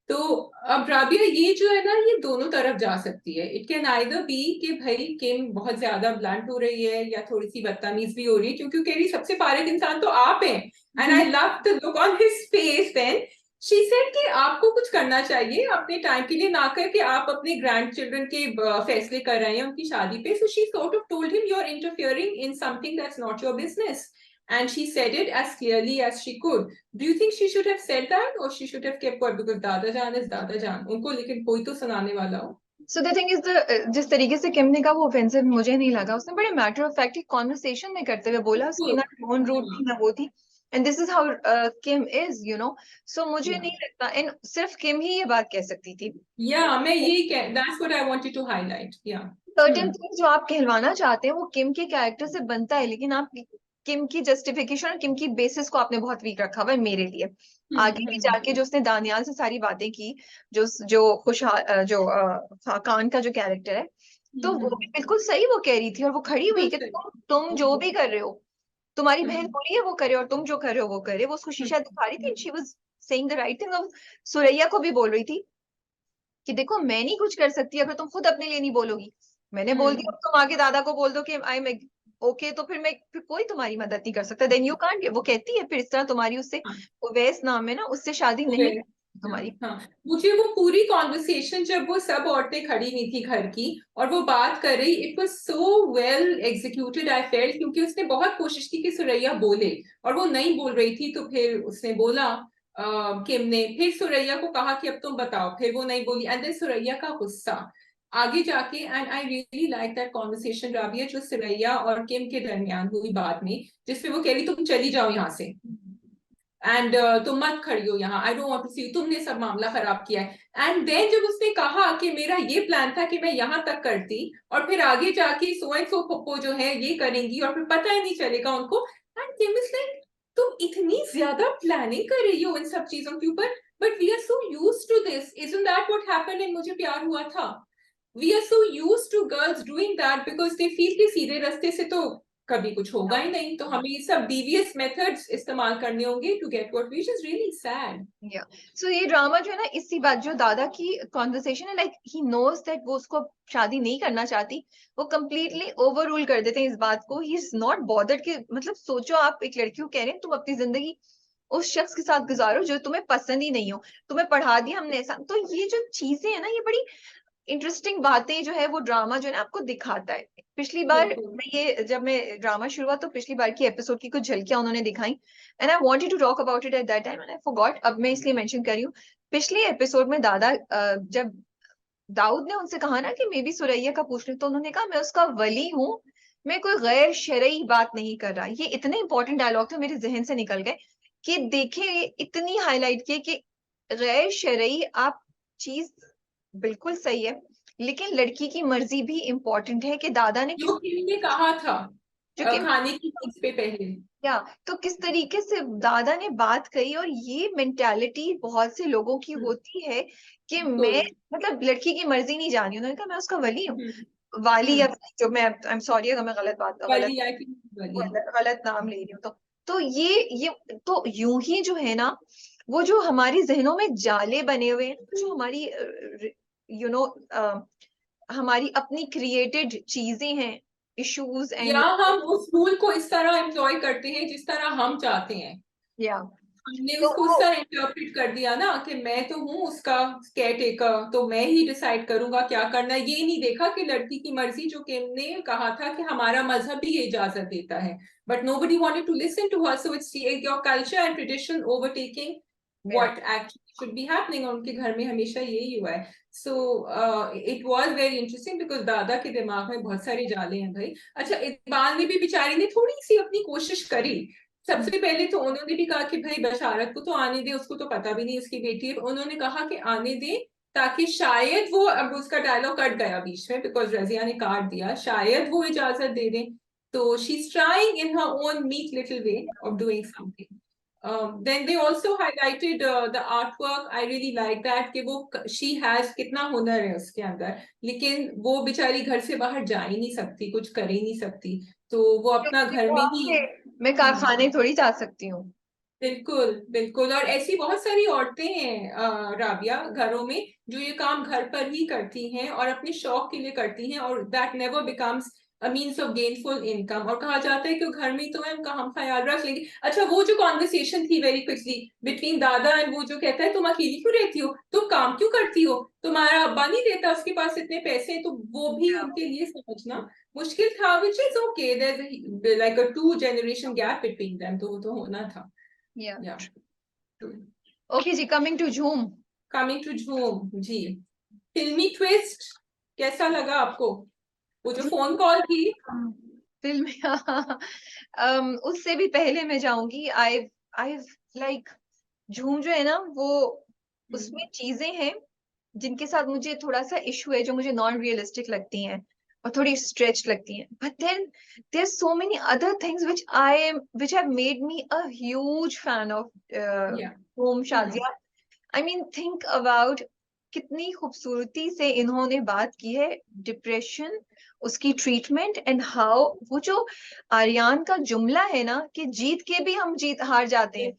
तो अब राबिया ये जो है ना, ये दोनों तरफ जा सकती है। इट कैन आइदर बी कि भाई किम बहुत ज्यादा ब्लंट हो रही है या थोड़ी सी बदतमीज भी हो रही है, क्योंकि कह रही सबसे फारिग इंसान तो आप हैं, and I love the look on his face then she said कि आपको कुछ करना चाहिए अपने टाइम के लिए, ना करके आप अपने ग्रैंड चिल्ड्रन के फैसले कर रहे हैं उनकी शादी पे। So she sort of told him you are interfering in something that's not your business, and she said it as clearly as she could. Do you think she should have said that or she should have kept quiet? Because Dada Jan is Dada Jan. उनको लेकिन कोई तो सुनाने वाला हो। So the thing is the जिस तरीके से किम ने कहा वो ऑफेंसिव मुझे नहीं लगा। उसने बड़े मैटर ऑफ फैक्ट कॉन्वर्सेशन में करते हुए बोला, उसकी ना टोन रूड थी ना वो थी, and this is how Kim is, you know. So मुझे नहीं लगता, एंड सिर्फ किम ही ये बात कह सकती थी। मैं यही कह, that's what I wanted to highlight. Certain thing जो आप कहलवाना चाहते हैं वो किम के कैरेक्टर से बनता है, लेकिन आप किम की जस्टिफिकेशन और किम की बेसिस को आपने बहुत वीक रखा हुआ है मेरे लिए। आगे भी जाके जो उसने दानियाल से सारी बातें की, जो जो खुशहाल जो खान का जो कैरेक्टर है, तो वो भी बिल्कुल सही वो कह रही थी, और वो खड़ी हुई कि तुम जो भी कर रहे हो, तुम्हारी बहन बोली है वो करे, और तुम जो कर रहे हो वो करे। वो उसको शीशा दिखा रही थी, she was saying the right thing. Suraiya को भी बोल रही थी कि देखो मैं नहीं कुछ कर सकती अगर तुम खुद अपने लिए नहीं बोलोगी। मैंने बोल दिया, तुम आगे दादा को बोल दो कि आई एम ओके, तो फिर कोई तुम्हारी मदद नहीं कर सकता, देन यू कांट। वो कहती है फिर इस तरह तुम्हारी उससे, ओवैस नाम है ना, उससे शादी नहीं तुम्हारी। मुझे वो पूरी कॉन्वर्सेशन जब वो सब औरतें खड़ी हुई थी घर की और वो बात कर रही, it was so well executed I felt, क्योंकि उसने बहुत कोशिश की कि सुरैया बोले और वो नहीं बोल रही थी, तो फिर उसने बोला किम ने, फिर सुरैया को कहा कि अब तुम बताओ, फिर वो नहीं बोली, एंड देन सुरैया का गुस्सा आगे जाके, and I really like that conversation Rabia जो सुरैया और किम के दरमियान हुई बाद में, जिसपे वो कह रही तुम चली जाओ यहाँ से, एंड तुम मत खड़ी हो यहाँ, आई डोंट वांट टू सी, तुमने सब मामला खराब किया है। एंड देन जब उसने कहा कि मेरा ये प्लान था कि मैं यहाँ तक करती और फिर आगे जाके सो एंड सो पप्पो जो है ये करेंगी और फिर पता ही नहीं चलेगा उनको, एंड किम इज लाइक तुम इतनी ज्यादा प्लानिंग कर रही हो इन सब चीजों के ऊपर, but we are so used to this, isn't that what happened in Mujhe Pyaar Hua Tha. We are so used to girls doing that because they feel कि सीधे रास्ते से तो कभी कुछ होगा ही नहीं, तो हमें ये सब devious methods इस्तेमाल करने होंगे to get what we, which is really sad. Yeah. So ये ड्रामा जो है ना, इसी बात जो दादा की कॉन्वर्सेशन है, लाइक ही नोज दैट वो उसको शादी नहीं करना चाहती, वो कम्प्लीटली ओवर रूल कर देते हैं इस बात को। ही इज नॉट बॉदर्ड कि मतलब सोचो आप एक लड़की को कह रहे हैं तुम अपनी जिंदगी उस शख्स के साथ गुजारो जो तुम्हें पसंद ही नहीं हो, तुम्हें पढ़ा दिया हमने ऐसा। तो ये जो चीजें है ना, ये बड़ी इंटरेस्टिंग बातें जो है वो ड्रामा जो है ना आपको दिखाता है। पिछली बार जब मैं ड्रामा शुरू हुआ तो पिछली बार की एपिसोड की कुछ झलकियां उन्होंने दिखाई, and I wanted to talk about it at that time and I forgot. अब मैं इसलिए मेंशन कर रही हूँ, पिछले एपिसोड में जब दाऊद ने उनसे कहा ना कि मे बी सुरैया का पूछ लूं, तो उन्होंने कहा मैं उसका वली हूँ, मैं कोई गैर शरई बात नहीं कर रहा। ये इतने इंपॉर्टेंट डायलॉग थे, मेरे जहन से निकल गए कि देखे इतनी हाईलाइट किए कि गैर शरई आप चीज बिल्कुल सही है, लेकिन लड़की की मर्जी भी इम्पोर्टेंट है कि दादा ने जो किम ने कहा था जो कि खाने की चीज पे पहले, या तो किस तरीके से दादा ने बात कही। और ये मेंटालिटी बहुत से लोगों की होती है कि मैं मतलब लड़की की मर्जी नहीं जानी। उन्होंने कहा मैं उसका वली हूँ, वाली, या जो मैं आई एम सॉरी अगर मैं गलत नाम ले रही हूँ, तो ये तो यूं ही जो है ना, वो जो हमारी जहनों में जाले बने हुए हैं, जो हमारी यू नो हमारी अपनी क्रिएटेड चीजें हैं, इश्यूज या एंड हम उस रूल को इस तरह एंजॉय करते हैं जिस तरह हम चाहते हैं, या हमने तो उसको उस तरह इंटरप्रेट कर दिया ना कि मैं तो हूँ उसका केयर टेकर, तो मैं ही डिसाइड करूंगा क्या करना है। ये नहीं देखा कि लड़की की मर्जी, जो किम ने कहा था कि हमारा मजहब भी ये इजाजत देता है, but nobody wanted to listen to her, so it's your culture and tradition overtaking what actually should be happening, और उनके घर में हमेशा यही हुआ है। So it was very interesting because दादा के दिमाग में बहुत सारे जाले हैं भाई। अच्छा, इकबाल ने भी बेचारी ने थोड़ी सी अपनी कोशिश करी। सबसे पहले तो उन्होंने भी कहा कि भाई बशारत को तो आने दे, उसको तो पता भी नहीं उसकी बेटी है, उन्होंने कहा कि आने दे, ताकि शायद वो, अब उसका डायलॉग कट गया बीच में बिकॉज रजिया ने काट दिया, शायद वो इजाजत दे दें, तो she is trying in her own meek little way of doing something. Then they also highlighted the artwork. I really like that कि वो she has कितना हुनर है उसके अंदर, लेकिन वो बेचारी घर से बाहर जा ही नहीं सकती, कुछ कर ही नहीं सकती, तो वो अपना घर में ही. मैं कारखाने थोड़ी जा सकती हूँ. बिल्कुल बिल्कुल. और ऐसी बहुत सारी औरतें हैं राबिया, घरों में, जो ये काम घर पर ही करती हैं और अपने शौक के लिए करती हैं, और that never becomes a means of gainful income. और कहा जाता है कि घर में ही तो है, उनका हम ख्याल रख लेंगे. अच्छा, वो जो कॉन्वर्सेशन थी वेरी क्विकली बिटवीन दादा एंड वो जो कहता है तुम अकेली क्यों रहती हो, तुम काम क्यों करती हो, तुम्हारा अब्बा नहीं देता, उसके पास इतने पैसे हैं, तो वो भी उनके लिए समझना मुश्किल था. Which is okay, there like a 2 generation gap between them, तो वो तो होना था. Yeah. True. Okay ji, coming to Jhoom. Coming to Jhoom जी, फिल्मी ट्विस्ट कैसा लगा आपको? वो जो फोन कॉल थी. फिल्म उससे भी पहले मैं जाऊंगी. आई लाइक झूम जो है ना, वो उसमें चीजें हैं जिनके साथ मुझे थोड़ा सा इशू है, जो मुझे नॉन रियलिस्टिक लगती हैं और थोड़ी स्ट्रेच लगती हैं. But then there so many other things which have made me a huge fan of Yeah. झूम, Shazia. I mean think about कितनी खूबसूरती से इन्होंने बात की है डिप्रेशन, उसकी ट्रीटमेंट, एंड हाउ वो जो आर्यन का जुमला है ना कि जीत के भी हम जीत हार जाते हैं,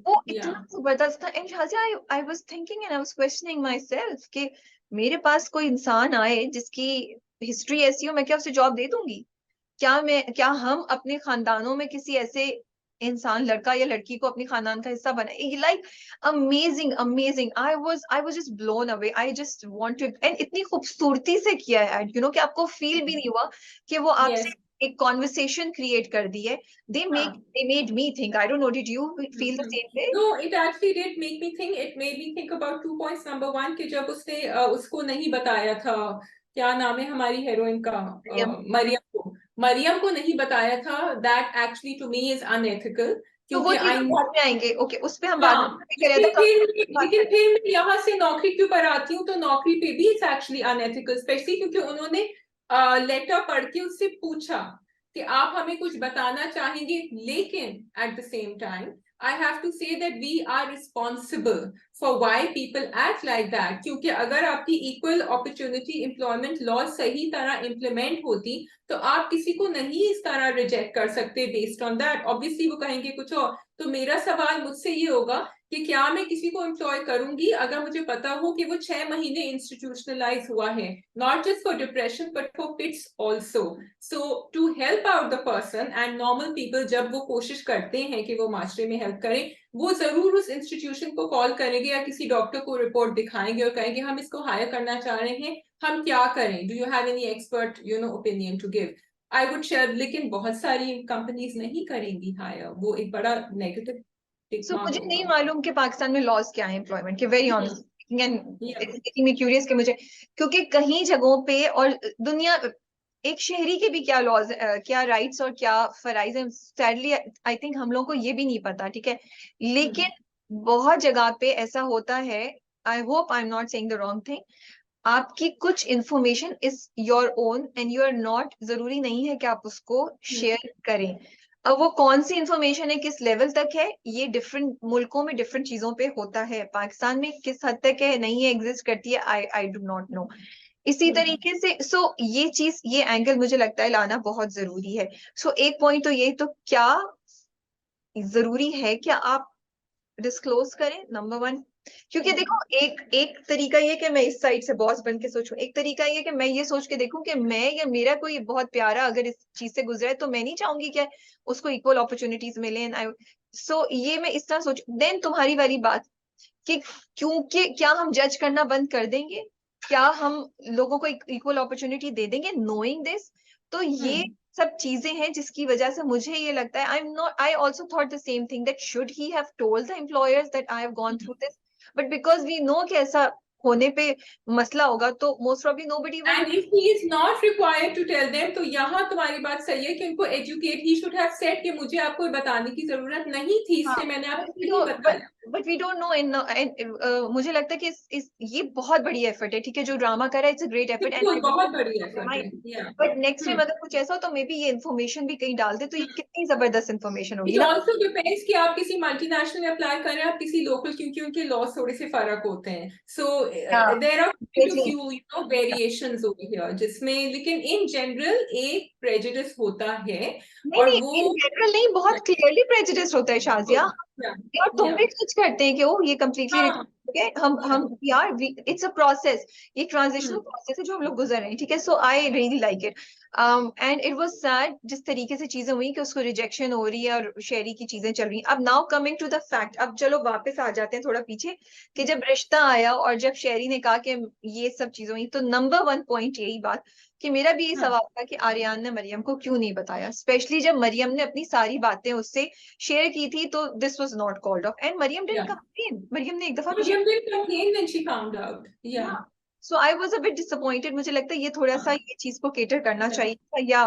वो Yeah. इतना जबरदस्त था. And Shazia, I was thinking and I was questioning my self कि मेरे पास कोई इंसान आए जिसकी हिस्ट्री ऐसी हो, मैं क्या उसे जॉब दे दूंगी? क्या हम अपने खानदानों में किसी ऐसे इंसान, लड़का या लड़की को अपने खानदान का हिस्सा बनाए? Like amazing amazing. I was just blown away. I just want to, and इतनी खूबसूरती से किया है, यू नो, कि आपको फील भी नहीं हुआ कि वो आपसे Yes. एक कॉन्वर्सेशन क्रिएट कर दी है. They made me think. I don't no, did you feel the same way? No, it actually did make me think. It made me think about 2 points. Number one, कि जब उसने उसको नहीं बताया था, क्या नाम है हमारी हीरोइन का, मरियम को नहीं बताया था, that actually to me is unethical. तो वो क्योंकि चीज I हम बाद में आएंगे. ओके, उस पे हम बाद में हाँ, करें तो लेकिन फिर मैं यहाँ से नौकरी के ऊपर आती हूँ, तो नौकरी पे भी इट्स एक्चुअली अनएथिकल, स्पेशली क्योंकि उन्होंने लेटर पढ़ के उससे पूछा कि आप हमें कुछ बताना चाहेंगे, लेकिन at the same time I have to say that we are responsible for why people act like that. क्योंकि अगर आपकी equal opportunity employment law सही तरह implement होती, तो आप किसी को नहीं इस तरह रिजेक्ट कर सकते based on that. Obviously वो कहेंगे कुछ और. तो मेरा सवाल मुझसे ये होगा कि क्या मैं किसी को एम्प्लॉय करूंगी अगर मुझे पता हो कि वो 6 महीने इंस्टीट्यूशनलाइज हुआ है, not just for depression but for fits also. So to help out the person, and normal people जब वो कोशिश करते हैं कि वो माशरे में हेल्प करें, वो जरूर उस इंस्टीट्यूशन को कॉल करेंगे या किसी डॉक्टर को रिपोर्ट दिखाएंगे और कहेंगे हम इसको हायर करना चाह रहे हैं, हम क्या करें, do you have any expert opinion to give. I would share. लेकिन बहुत सारी कंपनीज नहीं करेंगी हायर, वो एक बड़ा नेगेटिव सो स्टिग्मा मुझे होगा. नहीं मालूम कि पाकिस्तान में लॉज क्या है एम्प्लॉयमेंट के, very honest. And Yeah. It's making me curious कि मुझे, क्योंकि कहीं जगहों पे और दुनिया, एक शहरी के भी क्या लॉज, क्या राइट्स और क्या फराइज हैं, सैडली आई थिंक हम लोगों को ये भी नहीं पता, ठीक है. लेकिन बहुत जगह पे ऐसा होता है. I hope I am not saying the wrong thing. आपकी कुछ information is your own and you are not, जरूरी नहीं है कि आप उसको शेयर करें. अब वो कौन सी इंफॉर्मेशन है, किस लेवल तक है, ये डिफरेंट मुल्कों में डिफरेंट चीजों पे होता है. पाकिस्तान में किस हद तक है, नहीं है, एग्जिस्ट करती है, आई डू नॉट नो. इसी तरीके से ये चीज, ये एंगल मुझे लगता है लाना बहुत जरूरी है. एक पॉइंट तो ये, तो क्या जरूरी है कि आप डिस्क्लोज करें, नंबर वन. क्योंकि देखो, एक एक तरीका ये कि मैं इस साइड से बॉस बन के सोचूं, एक तरीका ये कि मैं ये सोच के देखूं कि मैं या मेरा कोई बहुत प्यारा अगर इस चीज से गुजरा है, तो मैं नहीं चाहूंगी कि उसको इक्वल अपॉर्चुनिटीज मिले. ये मैं इस तरह सोच. देन तुम्हारी वाली बात कि क्योंकि क्या हम जज करना बंद कर देंगे, क्या हम लोगों को इक्वल अपॉर्चुनिटी दे देंगे नोइंग दिस? तो ये सब चीजें हैं जिसकी वजह से मुझे ये लगता है, I also thought the same thing, that should he have told the employers that I have gone through this. But because we know कि ऐसा होने पे मसला होगा, तो most probably nobody will. And if he is not required to tell them, तो यहाँ तुम्हारी बात सही है कि उनको educate, he should have said कि मुझे आपको बताने की जरूरत नहीं थी, इसलिए मैंने आपको नहीं बताया. But we don't know in, मुझे लगता है कि ये बहुत बड़ी एफर्ट है, ठीक है, जो ड्रामा कर रहा है इट्स अ ग्रेट एफर्ट बिल्कुल एंड बहुत बड़ी एफर्ट है। या बट नेक्स्ट टाइम अगर कुछ ऐसा हो तो मे बी ये इन्फॉर्मेशन भी कहीं डाल दे तो ये कितनी जबरदस्त इन्फॉर्मेशन होगी इट ना। ऑल्सो डिपेंड्स कि आप किसी मल्टीनेशनल में अप्लाई कर रहे हैं, आप किसी लोकल, क्योंकि उनके लॉज थोड़े से फर्क होते हैं। So there are few variations over here जिसमें, लेकिन इन जनरल एक प्रेजुडिस होता है। नहीं और नहीं, वो इन जनरल नहीं, बहुत क्लियरली प्रेजुडिस होता है शाजिया। या यार तुम या भी जज करते हैं कि ओ ये कम्प्लीटली हाँ हम यार इट्स अ प्रोसेस, ये ट्रांजिशनल हम्म प्रोसेस है जो हम लोग गुजर रहे हैं, ठीक है। So I really like it and it was sad जिस तरीके से चीजें हुई कि उसको रिजेक्शन हो रही है और शेरी की चीजें चल रही हैं। अब now coming to the fact, अब चलो वापस आ जाते हैं थोड़ा पीछे कि जब रिश्ता आया और जब शेरी ने कहा कि ये सब चीजें हुई, तो नंबर वन पॉइंट यही बात कि मेरा भी ये हाँ सवाल था कि आर्यन ने मरियम को क्यों नहीं बताया, स्पेशली जब मरियम ने अपनी सारी बातें उससे शेयर की थी, तो this was not called off and Maryam या डिडंट कंप्लेन, मरियम ने एक दफा भी Miriam didn't complain when she found out. Share. Yeah, so I was a bit disappointed, मुझे लगता है ये थोड़ा सा हाँ, ये चीज को केटर करना yeah. चाहिए था, या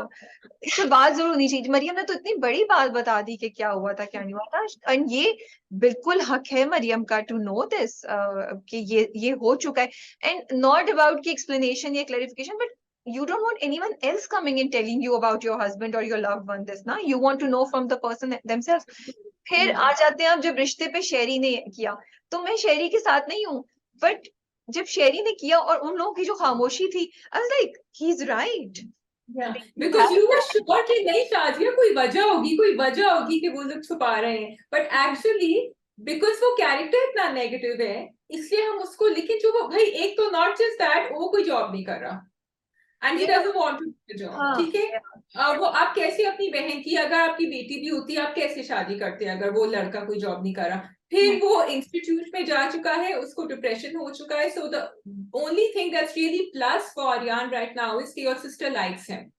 इस पे बात जरूर होनी चाहिए। मरियम ने तो इतनी बड़ी बात बता दी कि क्या हुआ था क्या नहीं हुआ था, एंड ये बिल्कुल हक है मरियम का टू नो दिस कि ये हो चुका है, एंड नॉट अबाउट की एक्सप्लेनेशन या clarification, but you don't want anyone else coming and telling you about your husband or your loved one this ना, you want to know from the person themselves। फिर Yeah. आ जाते हैं अब जब रिश्ते पे शेरी ने किया, तो मैं शेरी के साथ नहीं हूँ, बट जब शेरी ने किया और उन लोगों की जो खामोशी थी, आई was like he is right. Yeah. Because you were sure कि नहीं शाजिया कोई वजह होगी कि वो लोग छुपा रहे हैं, बट एक्चुअली बिकॉज वो कैरेक्टर इतना नेगेटिव है, इसलिए हम उसको, लेकिन जो वो भाई, एक तो नॉट जस्ट दैट वो कोई जॉब नहीं कर रहा and he doesn't want to do the job, हाँ ठीक है। वो आप कैसे अपनी बहन की, अगर आपकी बेटी भी होती, आप कैसे शादी करते हैं अगर वो लड़का कोई जॉब नहीं कर रहा। फिर वो इंस्टीट्यूट में जा चुका है, उसको डिप्रेशन हो चुका है, so the only thing that's really plus for Aryan right now is your sister likes him,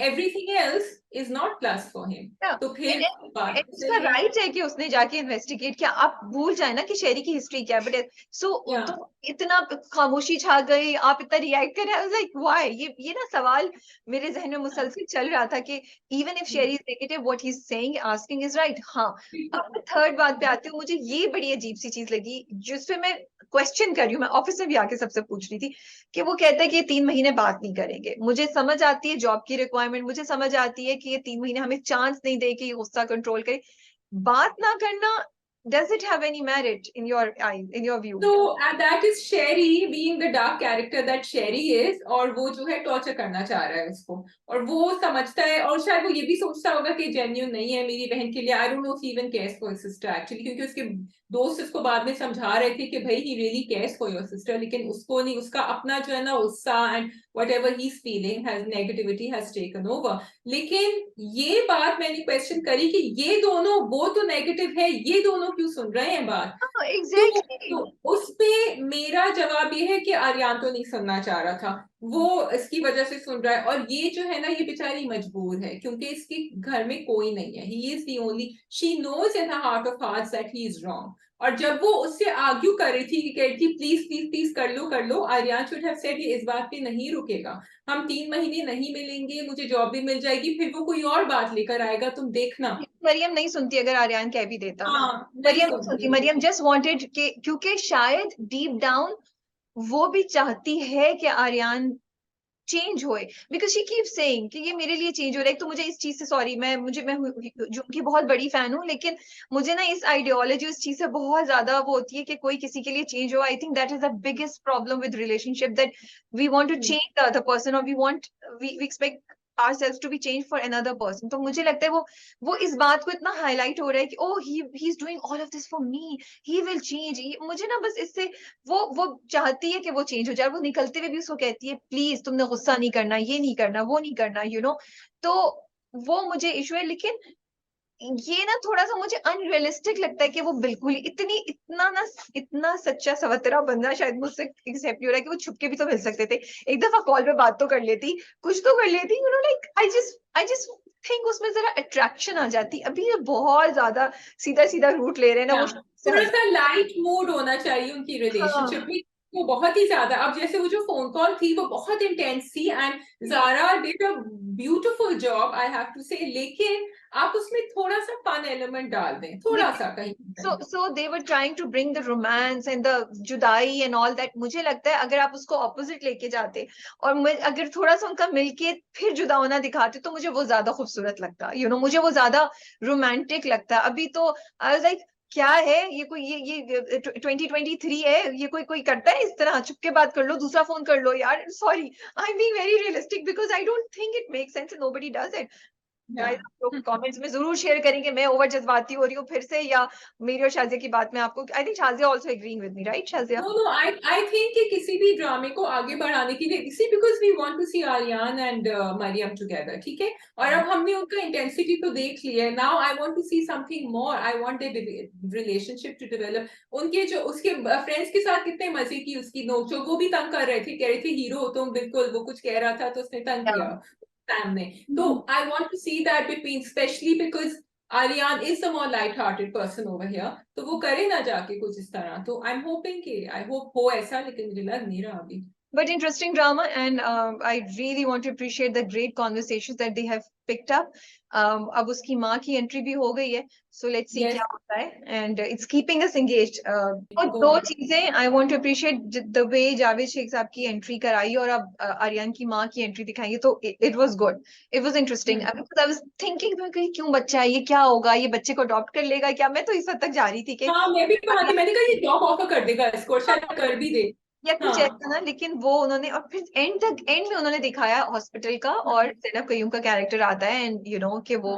everything else is not plus for him. तो फिर बात उसका चलिए। राइट है कि उसने जाके इन्वेस्टिगेट किया, आप भूल जाए ना कि शेरी की हिस्ट्री क्या है, बट सो या तो इतना खामोशी छा गई, आप इतना रिएक्ट कर रहे हैं, लाइक व्हाई, ये ना सवाल मेरे जहन में मुसलसल चल रहा था कि even if Sheri is negative what he is saying asking is right. हाँ, अब मैं थर्ड बात पे आती हूँ, मुझे ये बड़ी अजीब सी चीज लगी जिसपे मैं क्वेश्चन कर रही हूँ, मैं ऑफिस में भी आके सबसे पूछ रही थी कि वो कहता है कि ये 3 महीने बात नहीं करेंगे। मुझे समझ आती है जॉब की रिक्वायरमेंट, मुझे समझ आती है कि ये 3 महीने हमें चांस नहीं दे कि ये गुस्सा कंट्रोल करे, बात ना करना, does it have any merit in your I, in your view? So and that is Sherry being the dark character that Sherry is, और वो जो है टॉर्चर करना चाह रहा है उसको, और वो समझता है, और शायद वो ये भी सोचता होगा कि जेन्यून नहीं है मेरी बहन के लिए। आई don't know if even cares for sister actually, क्योंकि उसके दोस्त उसको बाद में समझा रहे थे कि भाई he really cares for your sister, लेकिन उसको नहीं, उसका अपना जो है ना गुस्सा and whatever he's feeling has negativity has taken over। लेकिन ये बात मैंने क्वेश्चन करी कि ये दोनों, वो तो नेगेटिव है, ये दोनों क्यों सुन रहे हैं बात। एग्जैक्टली। तो उस पे मेरा जवाब ये है कि आर्यन तो नहीं सुनना चाह रहा था, वो इसकी वजह से सुन रहा है, और ये जो है ना, ये बेचारी मजबूर है क्योंकि इसके घर में कोई नहीं है, he is the only, she knows in her heart of hearts that he is wrong. और जब वो उससे आर्ग्यू कर रही थी कि कह रही थी प्लीज प्लीज प्लीज कर लो, आर्यन शुड हैव सेड ये इस बात पे नहीं रुकेगा, हम 3 महीने नहीं मिलेंगे, मुझे जॉब भी मिल जाएगी, फिर वो कोई और बात लेकर आएगा, तुम देखना। मरियम नहीं सुनती अगर आर्यन कह भी देता, हाँ नहीं मरियम नहीं सुनती, सुनती। मरियम जस्ट वांटेड के, क्योंकि शायद डीप डाउन वो भी चाहती है कि आर्यन चेंज होए, बिकॉज शी कीप सेइंग कि ये मेरे लिए चेंज हो रहा है। तो मुझे इस चीज से सॉरी, मैं जो की बहुत बड़ी फैन हूँ, लेकिन मुझे ना इस आइडियोलॉजी, इस चीज से बहुत ज्यादा वो होती है कि कोई किसी के लिए चेंज हो। I think that is the biggest problem with relationship, that we want to change the other person, और we expect ourselves to be changed for another person। तो मुझे लगता है वो इस बात को इतना हाईलाइट हो रहा है कि oh he is doing all of this for me, he will change. मुझे ना बस इससे वो चाहती है कि वो चेंज हो जाए, वो निकलते हुए भी उसको कहती है प्लीज तुमने गुस्सा नहीं करना, ये नहीं करना, वो नहीं करना, तो वो मुझे इशू है। लेकिन ये ना थोड़ा सा मुझे अनरियलिस्टिक लगता है कि वो बिल्कुल ही इतना सच्चा सवतरा बंदा शायद मुझसे एक्सेप्ट नहीं हो रहा है कि वो छुपके भी तो मिल सकते थे, एक दफा कॉल पे बात तो कर लेती, कुछ तो कर लेती, लाइक आई जस्ट थिंक उसमें जरा अट्रैक्शन आ जाती। अभी ये बहुत ज्यादा सीधा सीधा रूट ले रहे हैं ना वो, थोड़ा सा लाइट मूड होना चाहिए उनकी हाँ रिलेशनशिप में। वो बहुत ही ज्यादा, अब जैसे वो जो फोन कॉल थी वो बहुत इंटेंस थी, and Zara did a beautiful job I have to say, लेकिन आप उसमें थोड़ा सा फन एलिमेंट डाल दें, थोड़ा सा कहीं कहीं। so they were trying to bring the romance and the जुदाई and all that. मुझे लगता है अगर आप उसको opposite लेके जाते और अगर थोड़ा सा उनका मिलके फिर जुदा होना दिखाते तो मुझे वो ज्यादा खूबसूरत लगता, मुझे वो ज्यादा रोमांटिक लगता। अभी तो आई वाज लाइक क्या है ये, कोई ये 2023 है, ये कोई कोई करता है इस तरह, चुप के बात कर लो, दूसरा फोन कर लो यार, sorry, I am being very realistic because I don't think it makes sense, nobody does it. Guys आप लोग कमेंट्स में जरूर शेयर करेंगे मैं ओवर जज्बाती हो रही हूँ फिर से, या मेरी और शाजिया की बात में आपको, I think Shazia also agreeing with me, right Shazia? No, no, I think कि किसी भी ड्रामे को आगे बढ़ाने के लिए, see because we want to see Aryan and Mariam together, ठीक है, और अब हमने उनका इंटेंसिटी तो देख लिया है, now I want to see something more, I want their relationship to develop. उनके जो उसके फ्रेंड्स के साथ कितने मजे की उसकी नोकझोंक, वो भी तंग कर रहे थे, कह रहे थे हीरो हो तुम, बिल्कुल वो कुछ कह रहा था तो उसने तंग किया सैम ने। तो I want to see that between, specially because Aryan is the more light-hearted person over here, तो वो करे ना जाके कुछ इस तरह, तो I'm hoping कि I hope हो ऐसा, लेकिन मुझे लग नहीं रहा अभी। But interesting drama, and I really want to appreciate the great conversations that they have picked up. अब उसकी माँ की एंट्री भी हो गई है, so let's see Yes, क्या होता है, and it's keeping us engaged. और go दो on. चीजें I want to appreciate the way Javed Sheikh साहब की एंट्री कराई और अब आर्यन की माँ की एंट्री दिखाई, तो it was good, it was interesting. Because I was thinking कि क्यों बच्चा है ये, क्या होगा, ये बच्चे को अडॉप्ट कर लेगा क्या, मैं तो इस हद तक जा रही थी कि हाँ मैं भी वहां थी, मैंने कहा ये जॉब ऑफर कर देगा इसको, और शायद कर भी दे। या कुछ हाँ ऐसा ना, लेकिन वो उन्होंने, और फिर एंड में उन्होंने दिखाया हॉस्पिटल का, और ज़ैनब कयूम का कैरेक्टर आता है एंड कि वो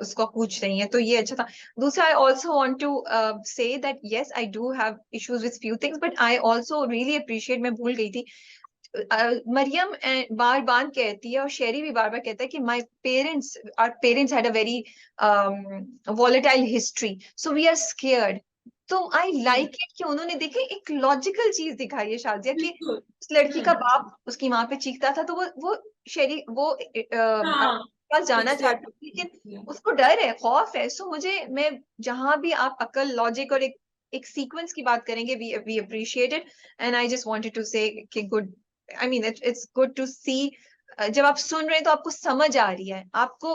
उसको पूछ रही है, तो ये अच्छा था। दूसरा, I also want to say that yes I do have issues with few things, but I also really appreciate, मैं भूल गई थी, मरियम बार बार कहती है और शेरी भी बार बार कहता है कि my parents, our parents had a very volatile history, so we are scared. तो आई लाइक इट कि उन्होंने देखे एक लॉजिकल चीज दिखाई है शाजिया, कि बिल्कुल। उस लड़की का बाप उसकी माँ पे चीखता था, तो वो शेरी वो हाँ पास जाना चाहती थी, लेकिन एग्जैक्टली। उसको डर है, खौफ है। सो मैं जहां भी आप अकल, लॉजिक और एक सीक्वेंस की बात करेंगे, we appreciate it, and I just wanted to say कि good, I mean it's good to see, जब आप सुन रहे हैं तो आपको समझ आ रही है, आपको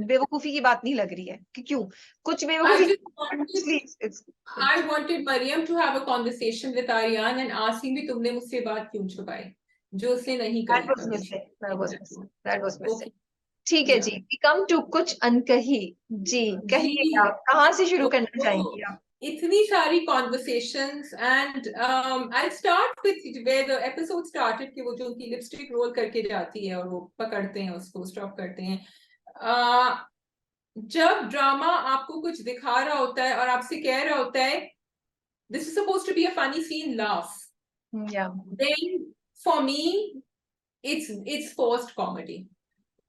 बेवकूफी की बात नहीं लग रही है कि क्यों कुछ I बेवकूफी। just wanted I wanted Mariam to have a conversation with Aryan and ask him कि तुमने मुझसे बात क्यों छुपाई, जो उसने नहीं दैट करी वाज कभी। Missing, that was missing. Okay. ठीक है या जी, वी कम टू कुछ अनकही। जी जी, कहिए, आप कहाँ से शुरू करना तो चाहेंगी आप? इतनी सारी conversations, and I start with where the episode started, कि वो जो उनकी लिपस्टिक रोल करके जाती है और वो पकड़ते हैं उसको, स्टॉप करते हैं। जब ड्रामा आपको कुछ दिखा रहा होता है और आपसे कह रहा होता है this is supposed to be a funny scene, laugh, या then for me it's forced comedy.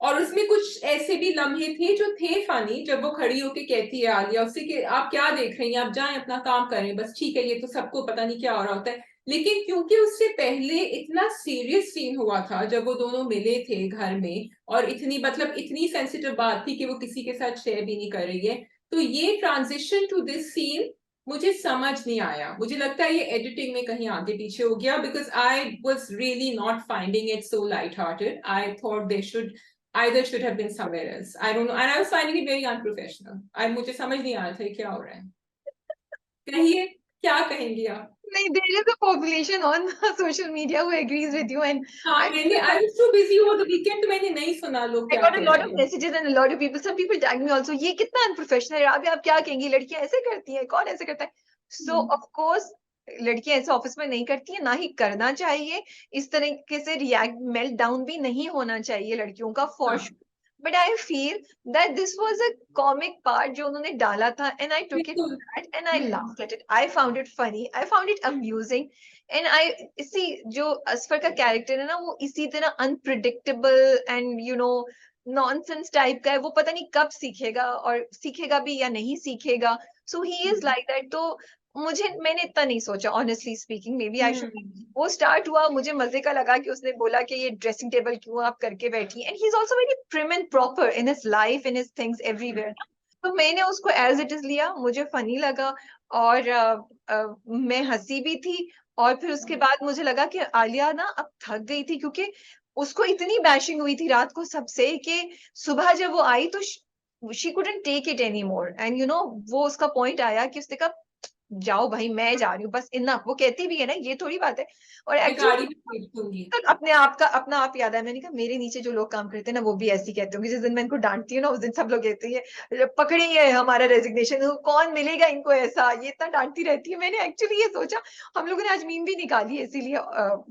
और उसमें कुछ ऐसे भी लम्हे थे जो थे फनी, जब वो खड़ी होके कहती है आलिया उससे कि आप क्या देख रही हैं, आप जाएं अपना काम करें बस, ठीक है, ये तो सबको पता नहीं क्या हो रहा होता है। लेकिन क्योंकि उससे पहले इतना सीरियस सीन हुआ था जब वो दोनों मिले थे घर में, और इतनी मतलब इतनी सेंसिटिव बात थी कि वो किसी के साथ शेयर भी नहीं कर रही है, तो ये ट्रांजिशन टू दिस सीन मुझे समझ नहीं आया। मुझे लगता है ये एडिटिंग में कहीं आगे पीछे हो गया, because I was really not finding it so light hearted. I thought they should either should have been somewhere else. I don't know, and I was finding it very unprofessional. मुझे समझ नहीं आ रहा था क्या हो रहा है। कहिए, क्या कहेंगे आप? नहीं, there is a population on social media who agrees with you, and हाँ I मैंने I was too busy over the weekend, तो मैंने नहीं सुना लोग I क्या got a कह lot रहे of हैं। messages and a lot of people. Some people tag me also. ये कितना अनप्रोफेशनल है, आप क्या कहेंगी, लड़कियां ऐसे करती हैं, कौन ऐसे करता है? So of course लड़कियां ऐसे ऑफिस में नहीं करती हैं, ना ही करना चाहिए। इस तरीके से रिएक्ट, मेल्ट डाउन भी नहीं होना चाहिए लड़कियों का, फॉर हाँ sure. But I feel that this was a comic part जो उन्होंने डाला था, एंड आई टुक इट बिल्कुल। That and I laughed at it, I found it funny, I found it amusing. And I इसी जो असफर का कैरेक्टर है ना, वो इसी तरह अनप्रिडिक्टेबल एंड नॉनसेंस टाइप का है, वो पता नहीं कब सीखेगा, और सीखेगा भी या नहीं सीखेगा। So he is like that. तो मैंने इतना नहीं सोचा, honestly speaking, maybe I should. वो स्टार्ट हुआ, मुझे मजे का लगा कि उसने बोला कि ये ड्रेसिंग टेबल क्यों आप करके बैठी, and he is also very prim and proper in his life, in his things everywhere. तो मैंने उसको एज इट इज लिया, मुझे फनी लगा, और मैं हंसी भी थी, और फिर उसके बाद मुझे लगा कि आलिया ना अब थक गई थी, क्योंकि उसको इतनी बैशिंग हुई थी रात को सबसे कि सुबह जब वो आई तो she couldn't take it any more, and you know वो उसका पॉइंट आया कि उसने कहा जाओ भाई मैं जा रही हूँ बस, इतना वो कहती भी है ना, ये थोड़ी बात है। और मैं गाड़ी एक्चुअली में भेज दूंगी। अपने आप का अपना आप याद है, मैंने कहा मेरे नीचे जो लोग काम करते हैं ना वो भी ऐसे ही कहते होंगे, जिस दिन मैं इनको डांटती हूँ ना उस दिन सब लोग कहते हैं पकड़ेंगे हमारा रेजिग्नेशन, कौन मिलेगा इनको ऐसा, ये इतना डांटती रहती है। मैंने एक्चुअली ये सोचा, हम लोगों ने आज मीम भी निकाली है इसीलिए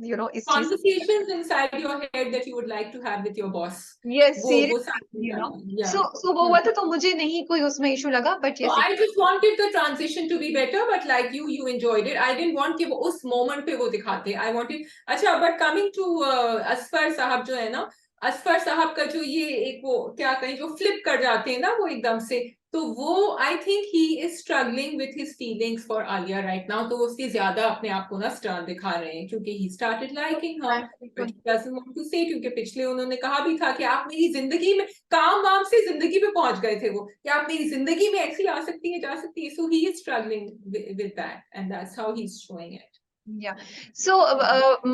यू नो इस चीज। Conversations inside your head that you would like to have with your boss. Yes वो साथ सीरियसली यू नो। में, yeah. सो वो हुआ था, तो मुझे नहीं कोई उसमें इशू लगा, but So yes I just wanted the transition to be better, but like you enjoyed it. I didn't want कि वो उस moment पे वो दिखाते. I wanted. अच्छा, but coming to असफर साहब जो है ना, असफर साहब का जो ये एक वो क्या कहें जो फ्लिप कर जाते हैं ना वो एकदम से, तो वो आई think he is struggling with his feelings for Alia right now, तो वो उसकी ज्यादा अपने आप को ना स्टार दिखा रहे हैं क्योंकि he started liking her, but he doesn't want to say, क्योंकि पिछले उन्होंने कहा भी था कि आप मेरी जिंदगी में काम वाम से जिंदगी पे पहुंच गए थे वो, कि आप मेरी जिंदगी में ऐसी आ सकती है जा सकती है, so he is struggling with that and that's how he is showing it. Yeah. So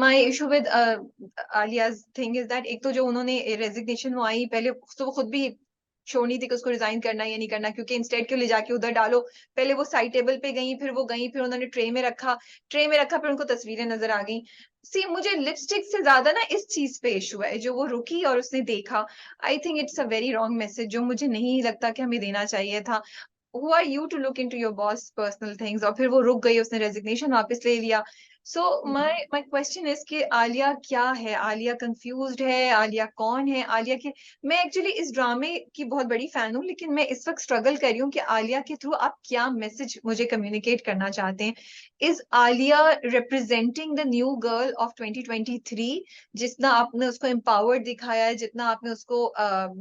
my issue with Alia's thing is that एक तो जो उन्होंने रेजिग्नेशन वो आई पहले तो वो खुद भी शो नहीं थी कि उसको रिजाइन करना है या नहीं करना, क्योंकि इंस्टेड क्यों ले जाके उधर डालो। पहले वो साइड टेबल पे गई, फिर वो गई, फिर उन्होंने ट्रे में रखा फिर उनको तस्वीरें नजर आ गई। सी मुझे लिपस्टिक से ज्यादा ना इस चीज पे इशू है, जो वो रुकी और उसने देखा। I think it's a very wrong message, जो मुझे नहीं लगता कि हमें देना चाहिए था। Who are you to look into your boss personal things? और फिर वो रुक गई, उसने रेजिग्नेशन वापस ले लिया। सो माय क्वेश्चन इज कि आलिया क्या है, आलिया कंफ्यूज्ड है, आलिया कौन है, आलिया की। मैं एक्चुअली इस ड्रामे की बहुत बड़ी फैन हूँ, लेकिन मैं इस वक्त स्ट्रगल कर रही हूँ कि आलिया के थ्रू आप क्या मैसेज मुझे कम्युनिकेट करना चाहते हैं। Is Alia representing the new girl of 2023? जितना आपने उसको एम्पावर्ड दिखाया है, जितना आपने उसको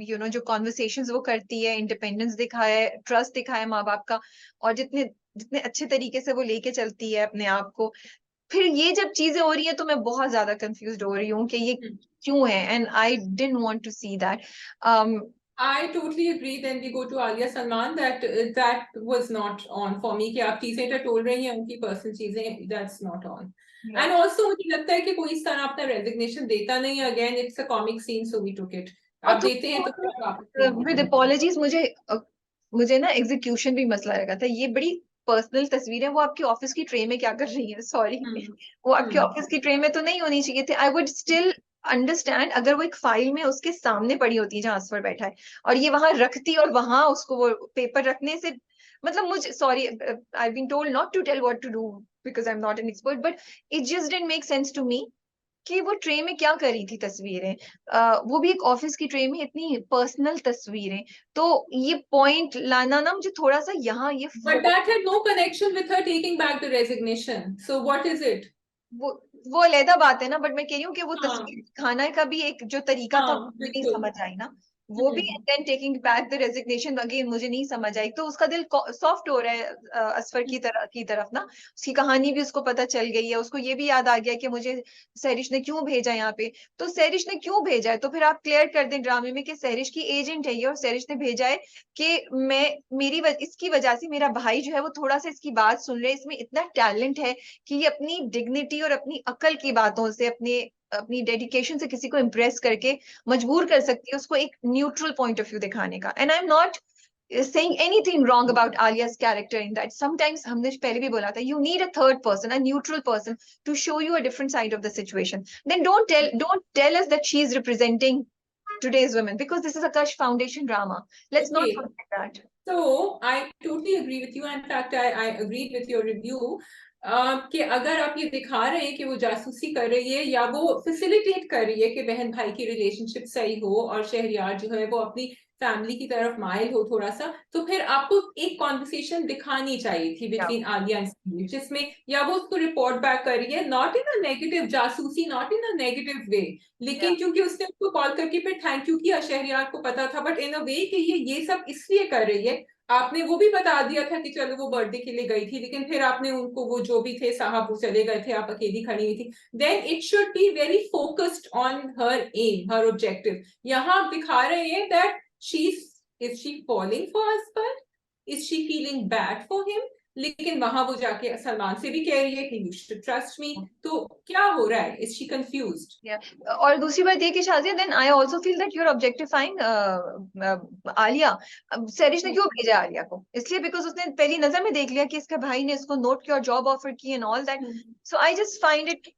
यू नो जो कॉन्वर्सेशंस वो करती है, इंडिपेंडेंस दिखाया है, ट्रस्ट दिखाया है माँ बाप का, और जितने जितने अच्छे तरीके से वो लेके चलती है अपने आप को, फिर ये जब चीजें हो रही है तो मैं बहुत ज्यादा कंफ्यूज हो रही हूँ कि ये क्यों है, and I didn't want to see that. I totally agree. Then we go to Alia Salman. That was not on for me. कि आप चीजें टटोल रही हैं उनकी पर्सनल चीजें, that's not on. And also मुझे लगता है कि कोई इस तरह अपना रेजिग्नेशन देता नहीं. Again, it's a comic scene, so we took it. आप देते हैं तो फिर आप वापस विद अपॉलजीज मुझे ना एग्जीक्यूशन भी मसला लगा था। ये बड़ी पर्सनल तस्वीर है, वो आपके ऑफिस की ट्रे में क्या कर रही है, सॉरी वो आपके ऑफिस की ट्रे में तो नहीं होनी चाहिए थे। आई वुड स्टिल अंडरस्टैंड अगर वो एक फाइल में उसके सामने पड़ी होती है जहां असफर बैठा है, और ये वहां रखती और वहां उसको वो पेपर रखने से, मतलब मुझे sorry I been told not to tell what to do because I am not an expert, but it just didn't make sense to me कि वो ट्रे में क्या करी थी तस्वीरें। वो भी एक ऑफिस की ट्रे में इतनी पर्सनल तस्वीरें, तो ये पॉइंट लाना ना मुझे थोड़ा सा यहाँ ये But that had no connection with her taking back the resignation. So what is it? वो वो अलहदा बात है ना, बट मैं कह रही हूँ कि वो हाँ तस्वीर दिखाने का भी एक जो तरीका था वो हाँ मुझे नहीं बिल्कुल. समझ आई ना। वो भी then taking back the resignation again मुझे नहीं समझ आई, तो उसका दिल सॉफ्ट हो रहा है असफर की तरफ ना। उसकी कहानी भी उसको पता चल गई है, उसको ये भी याद आ गया कि मुझे सहरिश ने क्यों भेजा यहाँ पे। तो सहरिश ने क्यों भेजा है तो फिर आप क्लियर कर दें ड्रामे में कि सहरिश की एजेंट है ये, और सहरिश ने भेजा है कि इसकी वजह से मेरा भाई जो है वो थोड़ा सा इसकी बात सुन रहे, इसमें इतना टैलेंट है कि ये अपनी डिग्निटी और अपनी अकल की बातों से, अपने अपनी डेडिकेशन से किसी को इम्प्रेस करके मजबूर कर सकती है उसको एक न्यूट्रल पॉइंट ऑफ व्यू दिखाने का। And I am not saying anything wrong about Alia's character in that. Sometimes हमने पहले भी बोला था, you need a third person, a neutral person to show you a different side of the situation. Then don't tell us that she is representing today's women, because this is a Kash Foundation drama. Let's not Okay. forget that. So I totally agree with you. In fact, I agreed with your review. कि अगर आप ये दिखा रहे हैं कि वो जासूसी कर रही है या वो फैसिलिटेट कर रही है कि बहन भाई की रिलेशनशिप सही हो और शहरियार जो है वो अपनी फैमिली की तरफ माइल हो थोड़ा सा, तो फिर आपको एक कॉन्वर्सेशन दिखानी चाहिए थी बिटवीन आलिया एंड समीर, जिसमें या वो उसको रिपोर्ट बैक कर रही है, नॉट इन अ नेगेटिव जासूसी, not in a negative way, लेकिन क्योंकि उसने उसको कॉल करके फिर थैंक यू किया, शहरियार को पता था, बट इन अ वे कि ये सब इसलिए कर रही है। आपने वो भी बता दिया था कि चलो वो बर्थडे के लिए गई थी, लेकिन फिर आपने उनको वो जो भी थे साहब वो चले गए थे, आप अकेली खड़ी हुई थी, then it should be very focused on her aim, her objective. यहाँ आप दिखा रहे हैं that she is she falling for husband, is she feeling bad for him, लेकिन वहां वो जाके सलमान से भी कह रही है कि यू शुड ट्रस्ट मी। तो क्या हो रहा है? Is she confused? और दूसरी बात ये कि Shazia, then I also feel that you are objectifying Alia. Sarish ने क्यों भेजा आलिया को? इसलिए बिकॉज उसने पहली नजर में देख लिया कि इसके भाई ने इसको नोट किया और जॉब ऑफर की and all that. So I just find it,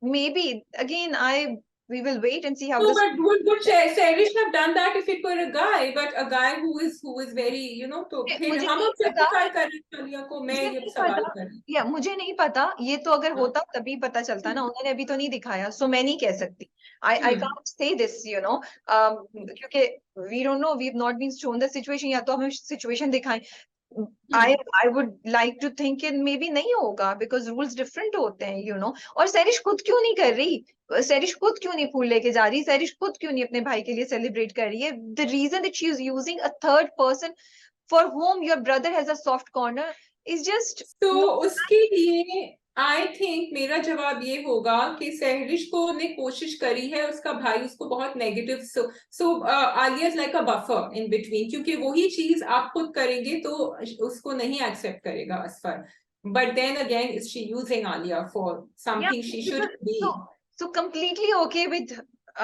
may be again I, we will wait and see how No, this. but would Sarish have done that if it were a guy? But a guy who is very, you know, तो फिर मुझे हम नहीं पता, objectify कर रहे हैं आलिया को, मैं मुझे ये नहीं सवाल पता, कर रही या मुझे नहीं पता, ये तो अगर हूँ। होता तभी पता चलता ना, उन्होंने अभी तो नहीं दिखाया, सो मैं नहीं कह सकती। I can't say this, you know, क्योंकि we don't know, we have not been shown the situation, या तो हमें सिचुएशन दिखाएं। I would like to think कि मे बी नहीं होगा, बिकॉज रूल्स डिफरेंट होते हैं, यू नो। और सैरिश खुद क्यों नहीं कर रही? सैरिश खुद क्यों नहीं फूल लेके जा रही? सैरिश खुद क्यों नहीं अपने भाई के लिए सेलिब्रेट कर रही है? The reason that she is using a third person for whom your brother has a soft corner is just तो not. उसके लिए आई थिंक मेरा जवाब ये होगा कि सहरिश को ने कोशिश करी है, उसका भाई उसको बहुत negative, so Alia is like a buffer in between, क्योंकि वही चीज आप खुद करेंगे तो उसको नहीं एक्सेप्ट करेगा Asfar. But then again is she using Alia for Yeah, something she should because बी? so completely okay with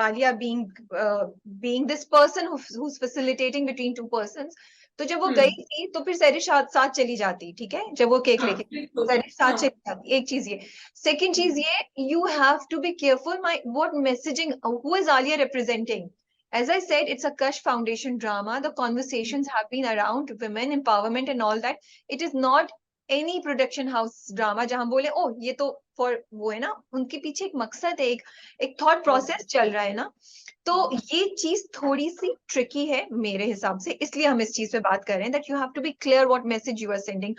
Alia being this person who's facilitating between two persons. तो जब वो गई थी तो फिर सैरिश साथ चली जाती, ठीक है, जब वो केक हाँ लेके बिल्कुल, सैरिश साथ हाँ। चली जाती, एक चीज ये। सेकंड चीज ये, you have to be careful my what messaging, who is Alia representing? As I said, it's a Kash Foundation drama. The conversations have been around women empowerment and all that. It is not any production house drama जहां बोले ओ ये तो फॉर वो है ना, उनके पीछे एक मकसद है, एक थॉट प्रोसेस चल रहा है ना। तो ये चीज थोड़ी सी ट्रिकी है मेरे हिसाब से, इसलिए हम इस चीज पे बात कर रहे हैं, that you have to be clear what message you are sending.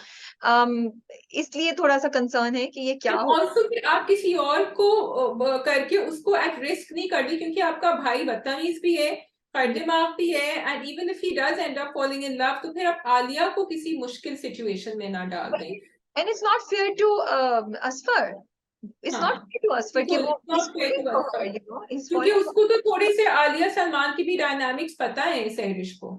इसलिए थोड़ा सा कंसर्न है कि ये क्या एंड हो। ऑल्सो कि आप किसी और को करके उसको एट रिस्क नहीं कर दी, क्योंकि आपका भाई बदतमीज भी है, दिमाग भी है, and even if he does and up falling in love, तो फिर आप आलिया को किसी मुश्किल सिचुएशन में ना डाल दें। And it's not fair to Asfar, it's not हाँ फेयर टू असफर कि बिल्कुल, वो it's not fair to us, you know is क्योंकि फॉलोइंग। उसको तो थोड़े से आलिया सलमान की भी डायनामिक्स पता है सहरिश को।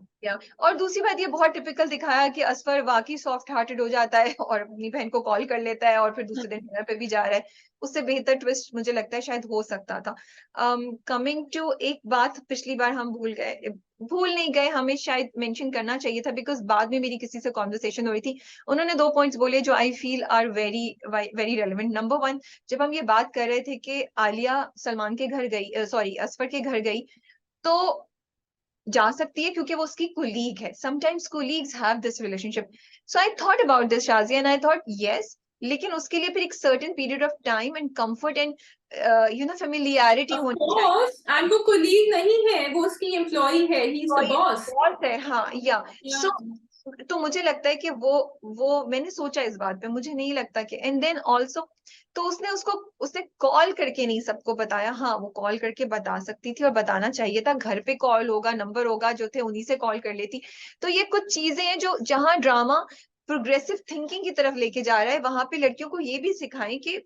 और दूसरी बात ये बहुत टिपिकल दिखाया कि असफर वाकई सॉफ्ट हार्टेड हो जाता है और अपनी बहन को कॉल कर लेता है और फिर दूसरे दिन डिनर पे भी जा रहा है। उससे बेहतर ट्विस्ट मुझे लगता है शायद हो सकता था। कमिंग टू एक बात, पिछली बार हम भूल नहीं गए, हमें शायद मेंशन करना चाहिए था, बिकॉज बाद में मेरी किसी से कॉन्वर्सेशन हो रही थी, उन्होंने 2 पॉइंट्स बोले जो I feel are very very relevant. Number 1, जब हम ये बात कर रहे थे कि आलिया सलमान के घर गई, सॉरी असफर के घर गई, तो जा सकती है क्योंकि वो उसकी कुलीग है। Sometimes colleagues have this relationship. So I thought about this Shazia and I thought yes, लेकिन उसके लिए फिर एक certain period of time and comfort and you no familiarity of होनी चाहिए। कोर्स, एंड वो कोलीग नहीं है, वो उसकी एम्प्लॉई है, ही इज द बॉस। बहुत है, हाँ, या सो तो मुझे लगता है कि वो मैंने सोचा इस बात पे, मुझे नहीं लगता कि, एंड देन ऑल्सो तो उसने कॉल करके नहीं सबको बताया। हाँ, वो कॉल करके बता सकती थी और बताना चाहिए था, घर पे कॉल होगा, नंबर होगा, जो थे उन्हीं से कॉल कर लेती। तो ये कुछ चीजें हैं जो, जहां ड्रामा प्रोग्रेसिव थिंकिंग की तरफ लेके जा रहा है, वहां पे लड़कियों को ये भी सिखाएं कि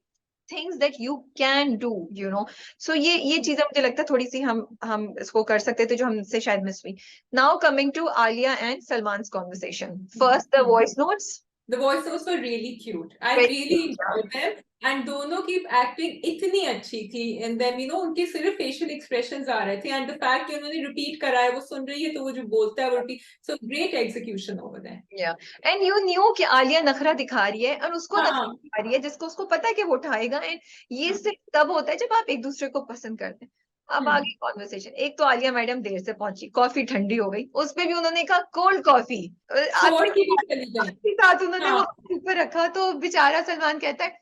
things that you can do, you know. So ये चीजें मुझे लगता है थोड़ी सी हम इसको कर सकते थे, जो हमसे शायद मिस हुई। Now coming to Alia and Salman's conversation, first the voice notes. The voice notes were really cute. I really enjoyed them. And दोनों की एक्टिंग इतनी अच्छी थी, and then you know उनके सिर्फ facial expressions आ रहे थे, and the fact कि उन्होंने repeat कराया, वो सुन रही है तो वो जो बोलता है वो repeat, so great execution over there. Yeah, and you knew कि आलिया नखरा दिखा रही है और उसको नखरा हाँ दिखा रही है जिसको उसको पता है कि वो उठाएगा, एंड ये सिर्फ तब होता है जब आप एक दूसरे को पसंद करते हैं। अब आगे कॉन्वर्सेशन, एक तो आलिया मैडम देर से पहुंची, कॉफी ठंडी हो गई, उस पे भी उन्होंने कहा कोल्ड कॉफी, छोड़ आते के भी चली गई। के साथ उन्होंने हाँ वो ऊपर रखा, तो बेचारा सलमान कहता है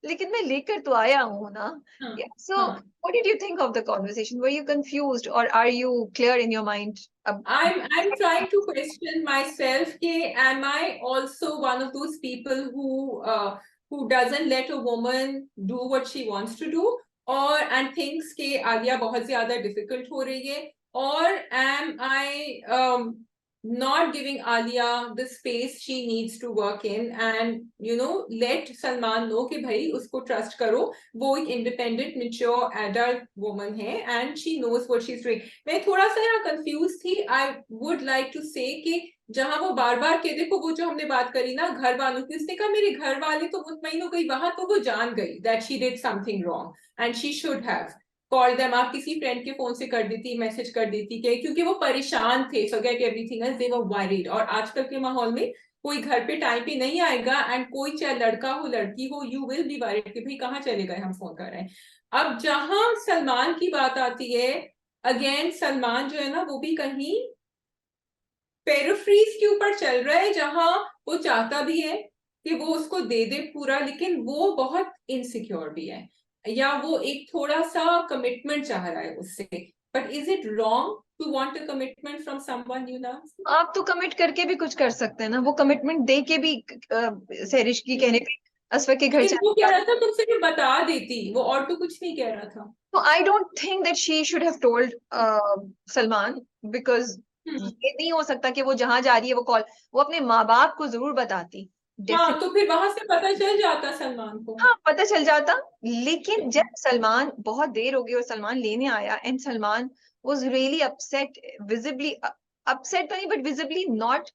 लेकिन मैं लेकर तो आया हूँ ना। हाँ So हाँ। what did you think of the conversation? Were you confused or are you clear in your mind? I'm trying to question myself कि am I also one of those people who doesn't let a woman do what she wants to do, or and thinks कि आलिया बहुत ज्यादा difficult हो रही है, or am I not giving Alia the space she needs to work in, and let Salman know कि भाई उसको trust करो, वो एक independent mature adult woman है and she knows what she's doing. मैं थोड़ा सा यहाँ confused थी. I would like to say कि जहां वो बार बार के देखो, वो जो हमने बात करी ना घर वालों की, उसने कहा मेरे घर वाले तो मुतमईन हो गई, वहां तो वो जान गई that she did something wrong and she should have call them. आप किसी फ्रेंड के फोन से कर देती, मैसेज कर देती कि, क्योंकि वो परेशान थे, फॉरगेट एवरीथिंग एल्स, दे वर वरीड. और आजकल के माहौल में कोई घर पे टाइम पे नहीं आएगा, एंड कोई चाहे लड़का हो लड़की हो, यू विल बी वरीड कि भाई कहाँ चले गए, हम फोन कर रहे हैं. अब जहां सलमान की बात आती है, अगेन सलमान जो है ना, वो भी कहीं पेरिफ्रीज के ऊपर चल रहा है, जहां वो चाहता भी है कि वो उसको दे दे पूरा, लेकिन वो बहुत इनसिक्योर भी है, या वो एक थोड़ा सा कमिटमेंट चाह रहा है उससे. But is it wrong to want a commitment from someone you love? आप तो कमिट करके भी कुछ कर सकते हैं ना, वो कमिटमेंट दे के भी सैरिश की कहने पे असफा के घर लेकिन वो कह चले. रहा था तुमसे भी बता देती वो, और तो कुछ नहीं कह रहा था. तो I don't think that she should have told Salman, because ये नहीं हो सकता कि वो जहां जा रही है वो कॉल, वो अपने माँ बाप को जरूर बताती. हाँ, तो फिर वहां से पता चल जाता सलमान को. हाँ पता चल जाता. लेकिन जब सलमान बहुत देर हो गई और सलमान लेने आया and Salman was really upset, visibly upset तो नहीं but visibly not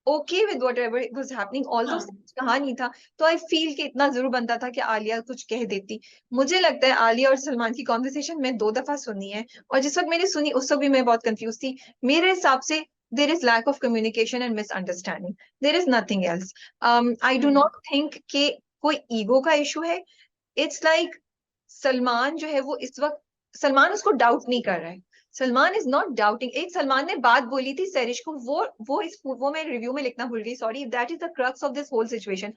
okay with whatever was happening, although कहा नहीं था. तो आई फील कि इतना जरूर बनता था कि आलिया कुछ कह देती. मुझे लगता है आलिया और सलमान की कॉन्वर्सेशन मैं 2 दफा सुनी है, और जिस वक्त मैंने सुनी उस वक्त भी मैं बहुत कंफ्यूज थी. मेरे हिसाब से there is lack of communication and misunderstanding, there is nothing else. I do not think कि कोई ईगो का इशू है. इट्स लाइक सलमान जो है वो इस वक्त, सलमान उसको डाउट नहीं कर रहा है. Salman is not doubting. एक सलमान ने बात बोली थी सैरिश को, वो मैं रिव्यू में लिखना भूल गई, sorry. That is the crux of this whole situation.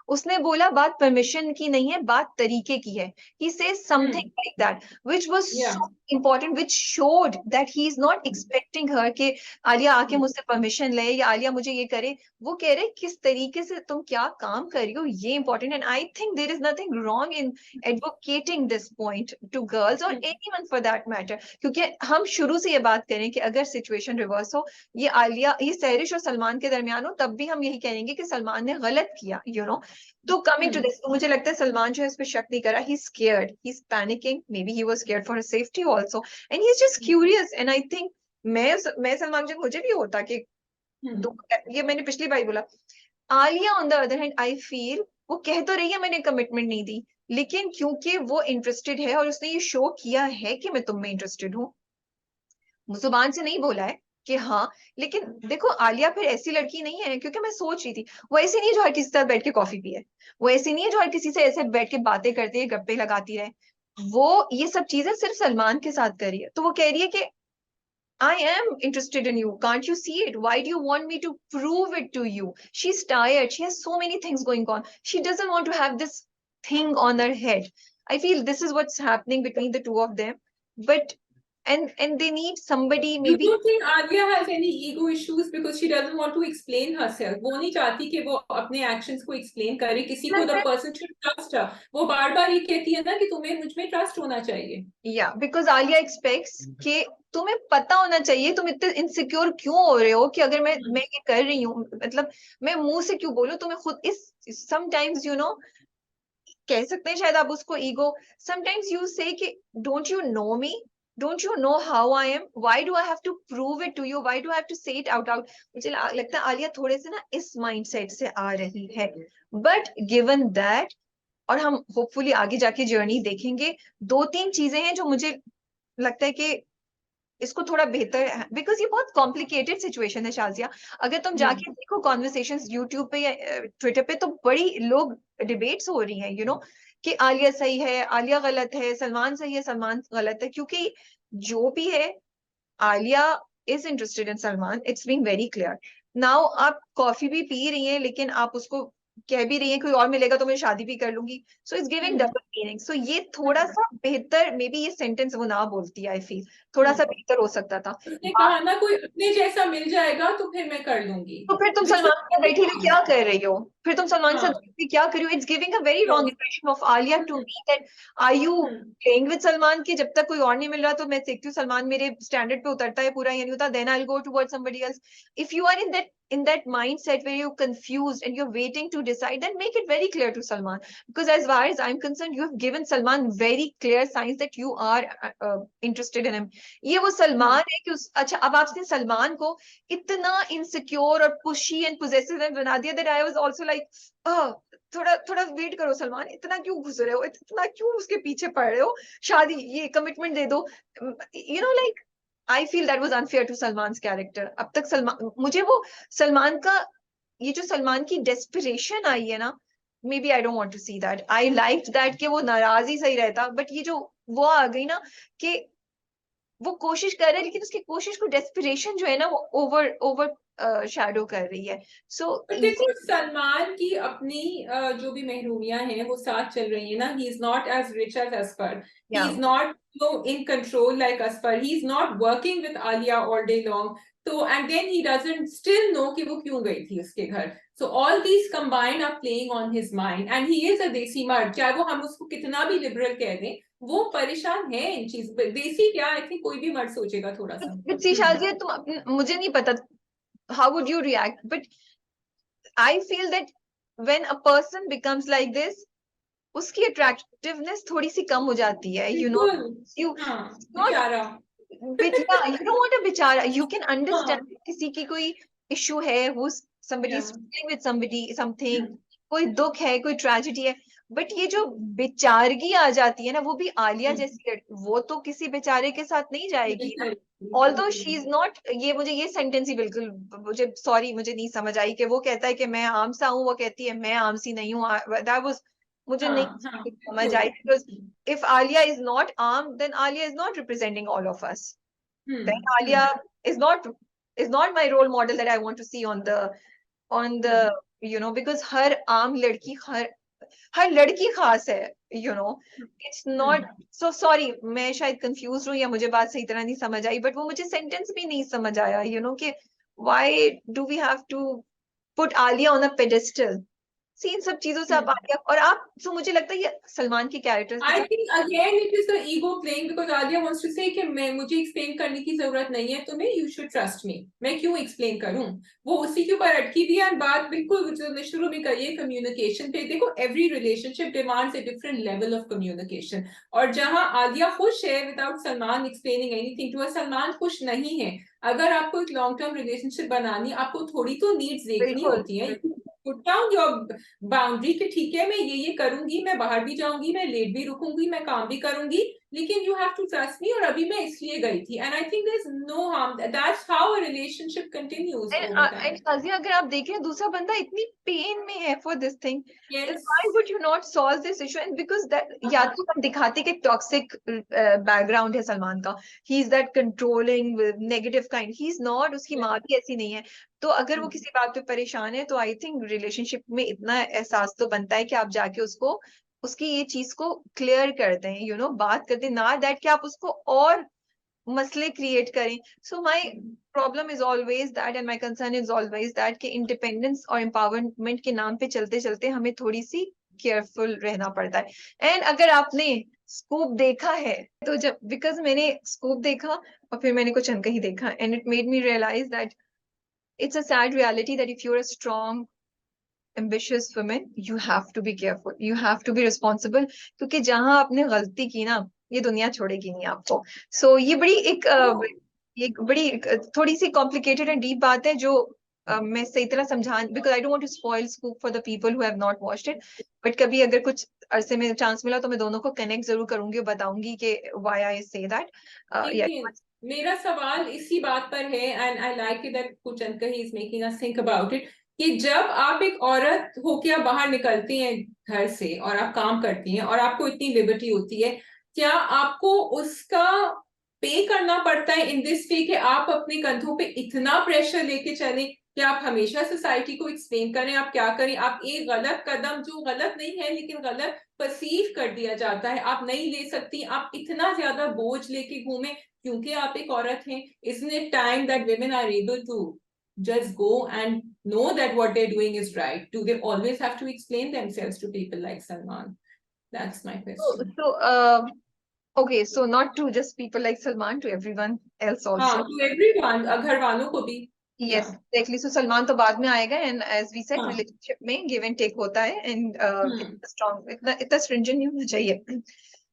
उसने बोला बात परमिशन की नहीं है, बात तरीके की है. He says something like that which was so important, which showed that he is not expecting her कि आलिया आके मुझसे परमिशन ले या आलिया मुझे ये करे. वो कह रहे किस तरीके से तुम क्या काम कर रही हो, ये important. And I think there is nothing wrong in advocating this point to girls और एनीवन फॉर दैट मैटर. क्योंकि हम शुरू से ये बात करें कि अगर सिचुएशन रिवर्स हो, ये आलिया, ये सैरिश और सलमान के दरमियान हो, तब भी हम यही कहेंगे कि सलमान ने गलत किया, तो कमिंग टू दिस, तो मुझे लगता है सलमान जो है इस पे शक नहीं करा. He scared, he is panicking, maybe he was scared for his safety also, and he is just curious. And I think मैं सलमान जब मुझे भी होता कि ये मैंने पिछली बार बोला. Alia on the other hand I feel वो कह तो रही है मैंने कमिटमेंट नहीं दी, लेकिन क्योंकि वो इंटरेस्टेड है और उसने ये शो किया है कि मैं तुम में इंटरेस्टेड हूँ, जुबान से नहीं बोला है कि हाँ. लेकिन देखो आलिया फिर ऐसी लड़की नहीं है, क्योंकि मैं सोच रही थी वो ऐसी नहीं है जो हर किसी के साथ बैठ के कॉफी पिए, वो ऐसी नहीं है जो हर किसी से ऐसे बैठ के बातें करती है, गप्पे लगाती रहे. वो ये सब चीजें सिर्फ सलमान के साथ कर रही है. तो वो कह रही है कि I am interested in you. Can't you see it? Why do you want me to prove it to you? She's tired. She has so many things going on. She doesn't want to have this thing on her head. I feel this is what's happening between the two of them. But and they need somebody You maybe. don't think Alia has any ego issues because she doesn't want to explain herself? वो नहीं चाहती कि वो अपने actions को explain करे किसी को. The person should trust her. वो बार बार ये कहती है ना कि तुम्हें मुझ में trust होना चाहिए. Yeah, because Alia expects कि तुम्हें पता होना चाहिए तुम इतने इनसिक्योर क्यों हो रहे हो कि अगर मैं ये कर रही हूँ, मतलब मैं मुंह से क्यों बोलूं. तुम्हें खुद इस समटाइम्स कह सकते हैं शायद आप उसको ईगो. समटाइम्स यू से कि don't you know me, don't you know how I am, why do I have to prove it to you, why do I have to say it out out. मुझे लगता है आलिया थोड़े से ना इस माइंडसेट से आ रही है. बट गिवन दैट, और हम होपफुली आगे जाके जर्नी देखेंगे, 2-3 चीजें हैं जो मुझे लगता है कि इसको थोड़ा बेहतर है, बिकॉज ये बहुत कॉम्प्लिकेटेड सिचुएशन है शाजिया. अगर तुम जाके देखो कॉन्वर्सेशंस यूट्यूब पे या ट्विटर पे, तो बड़ी लोग डिबेट्स हो रही हैं कि आलिया सही है, आलिया गलत है, सलमान सही है, सलमान गलत है. क्योंकि जो भी है, Alia is interested in Salman, it's being very clear. Now आप कॉफी भी पी रही हैं, लेकिन आप उसको कह भी रही है कोई और मिलेगा तो मैं शादी भी कर लूंगी, so it's giving double meaning. So ये थोड़ा सा बेहतर, मे बी ये सेंटेंस वो ना बोलती, आई फील थोड़ा सा बेहतर हो सकता था। उसने कहा ना कोई अपने जैसा मिल जाएगा तो फिर मैं कर लूंगी, तो फिर तुम विच सलमान के साथ बैठी हुई क्या कर रही हो? फिर तुम सलमान के साथ हाँ बैठी हुई क्या कर रही हो? It's giving a very wrong impression of Alia to me, that are you playing with Salman, की जब तक कोई और नहीं मिल रहा तो मैं देखती हूँ सलमान मेरे स्टैंडर्ड पे उतरता है पूरा, यानी होता then I will go towards somebody else. If you are in that mindset where you're confused and you're waiting to decide, then make it very clear to Salman, because as far as I'm concerned you have given Salman very clear signs that you are interested in him. ये वो सलमान है कि अच्छा अब आपने सलमान को इतना इनसिक्योर और पुशी एंड पोजेसिव बना दिया that I was also like, थोड़ा थोड़ा वेट करो सलमान, इतना क्यों घुस रहे हो, इतना क्यों उसके पीछे पड़ रहे हो, शादी ये कमिटमेंट दे दो, you know like I feel that was unfair to Salman character. अब तक सलमान, मुझे वो सलमान का, ये जो सलमान की डेस्पिरेशन आई है ना, maybe I don't want to see that, I like that कि वो नाराज ही सही रहता, बट ये जो वो आ गई ना कि वो कोशिश कर रहा है लेकिन उसकी कोशिश को डेस्पिरेशन जो है ना वो ओवर ओवर शैडो कर रही है। सो पर देखो सलमान की अपनी जो भी महरूमियां हैं वो साथ चल रही है ना, he is not as rich as Asfar, he या is not so in control like Asfar, he is not working with Alia all day long, so and then he doesn't still know कि वो क्यों गई थी उसके घर, so all these combined are playing on his mind and he is a देसी मर्द, चाहे वो हम उसको कितना भी लिबरल कह दें वो परेशान है इन चीज, देसी क्या, आई थिंक कोई भी मर्द सोचेगा थोड़ा सा। विशाल जी तुम, मुझे नहीं पता how would you react, but I feel that when a person becomes like this उसकी अट्रैक्टिवनेस थोड़ी सी कम हो जाती है, यू नो, बिल्कुल, यू हाँ नॉट, बेचारा। yeah, you don't want a बेचारा, you can हाँ, understand किसी की कोई इशू है, who's somebody is yeah. struggling with somebody something, कोई दुख है, कोई ट्रेजेडी है, बट ये जो बेचारगी आ जाती है ना, वो भी आलिया जैसी वो तो किसी बेचारे के साथ नहीं जाएगी ना। ऑल्दो शी इज नॉट, ये मुझे ये सेंटेंस ही बिल्कुल, मुझे सॉरी मुझे नहीं समझ आई कि वो कहता है कि मैं आम सा हूँ, वो कहती है मैं आम सी नहीं हूँ, दैट वाज मुझे नहीं हाँ हाँ समझ आई, बिल्कुल। Because if Alia is not armed, then Alia is not representing all of us. Then Alia hmm is not my role model that I want to see on the because हर आम लड़की हर लड़की खास है, it's not, so sorry मैं शायद कंफ्यूज हूँ या मुझे बात सही तरह नहीं समझ आई, बट वो मुझे सेंटेंस भी नहीं समझ आया, कि why do we have to put Alia on a pedestal? See, इन सब चीजों से आप आलिया और आप, तो मुझे लगता है ये सलमान के कैरेक्टर्स के I साथ think again it is the ego playing because Alia wants to say कि मैं मुझे explain करने की जरूरत नहीं है तुम्हें, you should trust me, मैं क्यों explain करूं, वो उसी के ऊपर अटकी हुई है। बात बिल्कुल जो मैं शुरू में कही है कम्युनिकेशन पे, देखो every relationship demands a different level of communication, और जहां आलिया खुश है without Salman explaining anything to her, Salman खुश नहीं है। अगर आपको एक लॉन्ग टर्म रिलेशनशिप बनानी, आपको थोड़ी तो नीड्स देखनी बिल्कुल होती है, पुट डाउन योर बाउंड्री कि ठीक है मैं ये करूंगी, मैं बाहर भी जाऊंगी, मैं लेट भी रुकूंगी, मैं काम भी करूंगी, लेकिन you have to trust me, और अभी मैं इसलिए गई थी, and I think there is no harm, that's how a relationship continues over and time. काजी अगर आप देखें दूसरा बंदा इतनी पेन में है for this thing, then yes, why would you not solve this issue? And because that, या तो हम दिखाते कि टॉक्सिक बैकग्राउंड है सलमान का, he is that controlling negative kind, he is not, उसकी माँ भी ऐसी नहीं है, तो अगर वो किसी बात पे परेशान है तो आई थिंक रिलेशनशिप में इतना एहसास तो बनता है कि आप जाके उसको उसकी ये चीज को क्लियर कर दें, बात करते ना दैट कि आप उसको और मसले क्रिएट करें। So my problem is always that and my concern is always that कि इंडिपेंडेंस और एम्पावरमेंट के नाम पे चलते चलते हमें थोड़ी सी केयरफुल रहना पड़ता है। एंड अगर आपने स्कूप देखा है तो जब, बिकॉज मैंने स्कूप देखा और फिर मैंने कुछ अनकही देखा, and it made me realize that it's a sad reality that if you're a strong ambitious woman you have to be careful, you have to be responsible, क्योंकि जहां आपने गलती की ना ये दुनिया छोड़ेगी नहीं आपको। ये बड़ी ये बड़ी थोड़ी सी कॉम्प्लिकेटेड एंड डीप बात है जो मैं सही तरह समझा, because I don't want to spoil scoop for the people who have not watched it, but कभी अगर कुछ अरसे में चांस मिला तो मैं दोनों को कनेक्ट जरूर करूंगी और बताऊंगी कि व्हाई आई से दैट। देखिए मेरा सवाल इसी बात पर है, and I like it that Kuchan he is making us think about it, कि जब आप एक औरत होके आप बाहर निकलती हैं घर से और आप काम करती हैं और आपको इतनी लिबर्टी होती है, क्या आपको उसका पे करना पड़ता है इन दिस वे कि आप अपने कंधों पे इतना प्रेशर लेके चलें कि आप हमेशा सोसाइटी को एक्सप्लेन करें आप क्या करें, आप एक गलत कदम जो गलत नहीं है लेकिन गलत परसीव कर दिया जाता है आप नहीं ले सकती, आप इतना ज्यादा बोझ लेके घूमें क्योंकि आप एक औरत हैं। Isn't it time that women are able to just go and know that what they're doing is right? Do they always have to explain themselves to people like Salman? That's my question. Okay, so not to just people like Salman, to everyone else हाँ, also. to everyone, घर वालों को भी। Yes, Yeah. exactly. So Salman तो बाद में आएगा, and as we said, हाँ। relationship में give and take होता है, and हम्म। इतना strong, इतना stringent नहीं होना चाहिए।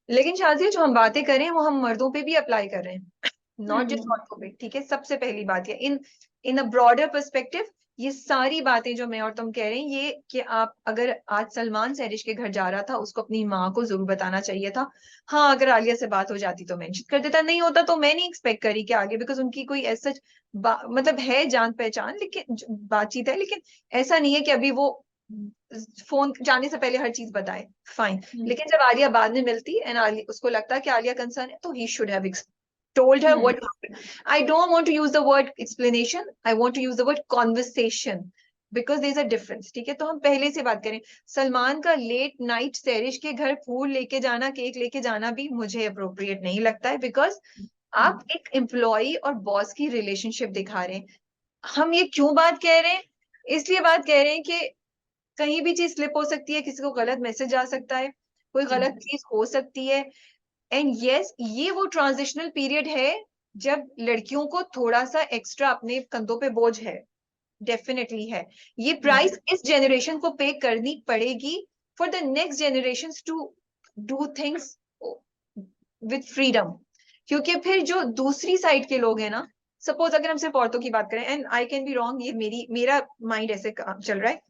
लेकिन शाजिया जो हम बातें करें वो हम मर्दों पे भी अप्लाई कर रहे हैं, नॉट जस्ट हम्म। औरतों पे, ठीक है। सबसे पहली बात ये इन इन अ ब्रॉडर पर्सपेक्टिव, ये सारी बातें जो मैं और तुम कह रहे हैं, ये कि आप अगर आज सलमान सैरिश के घर जा रहा था, उसको अपनी माँ को जरूर बताना चाहिए था। हाँ, अगर आलिया से बात हो जाती तो मेंशन कर देता, नहीं होता तो मैं नहीं एक्सपेक्ट करी कि आगे, बिकॉज उनकी कोई ऐसा मतलब है जान पहचान, लेकिन बातचीत है, लेकिन ऐसा नहीं है कि अभी वो फोन जाने से पहले हर चीज बताए, फाइन। लेकिन जब आलिया बाद में मिलती एंड उसको लगता है कि आलिया कंसर्न है, तो he should have told her what happened. I don't want to use the word explanation. I want to use the word conversation because there's a difference. ठीक है, तो हम पहले से बात करें। सलमान का लेट नाइट सैरिश के घर फूल लेके जाना, केक लेके जाना भी मुझे अप्रोप्रिएट नहीं लगता है, बिकॉज आप एक एम्प्लॉय और बॉस की रिलेशनशिप दिखा रहे हैं। हम ये क्यों बात कह रहे हैं? इसलिए बात कह रहे हैं कि कहीं भी चीज स्लिप हो सकती है, किसी को गलत मैसेज आ सकता है, कोई गलत चीज हो सकती है। एंड यस, ये वो ट्रांजिशनल पीरियड है जब लड़कियों को थोड़ा सा एक्स्ट्रा अपने कंधों पे बोझ है, डेफिनेटली है। ये प्राइस इस जनरेशन को पे करनी पड़ेगी for the next generation to do things with freedom. क्योंकि फिर जो दूसरी साइड के लोग हैं ना, सपोज अगर हम सिर्फ औरतों की बात करें, and I can be wrong, ये मेरा माइंड ऐसे चल रहा है,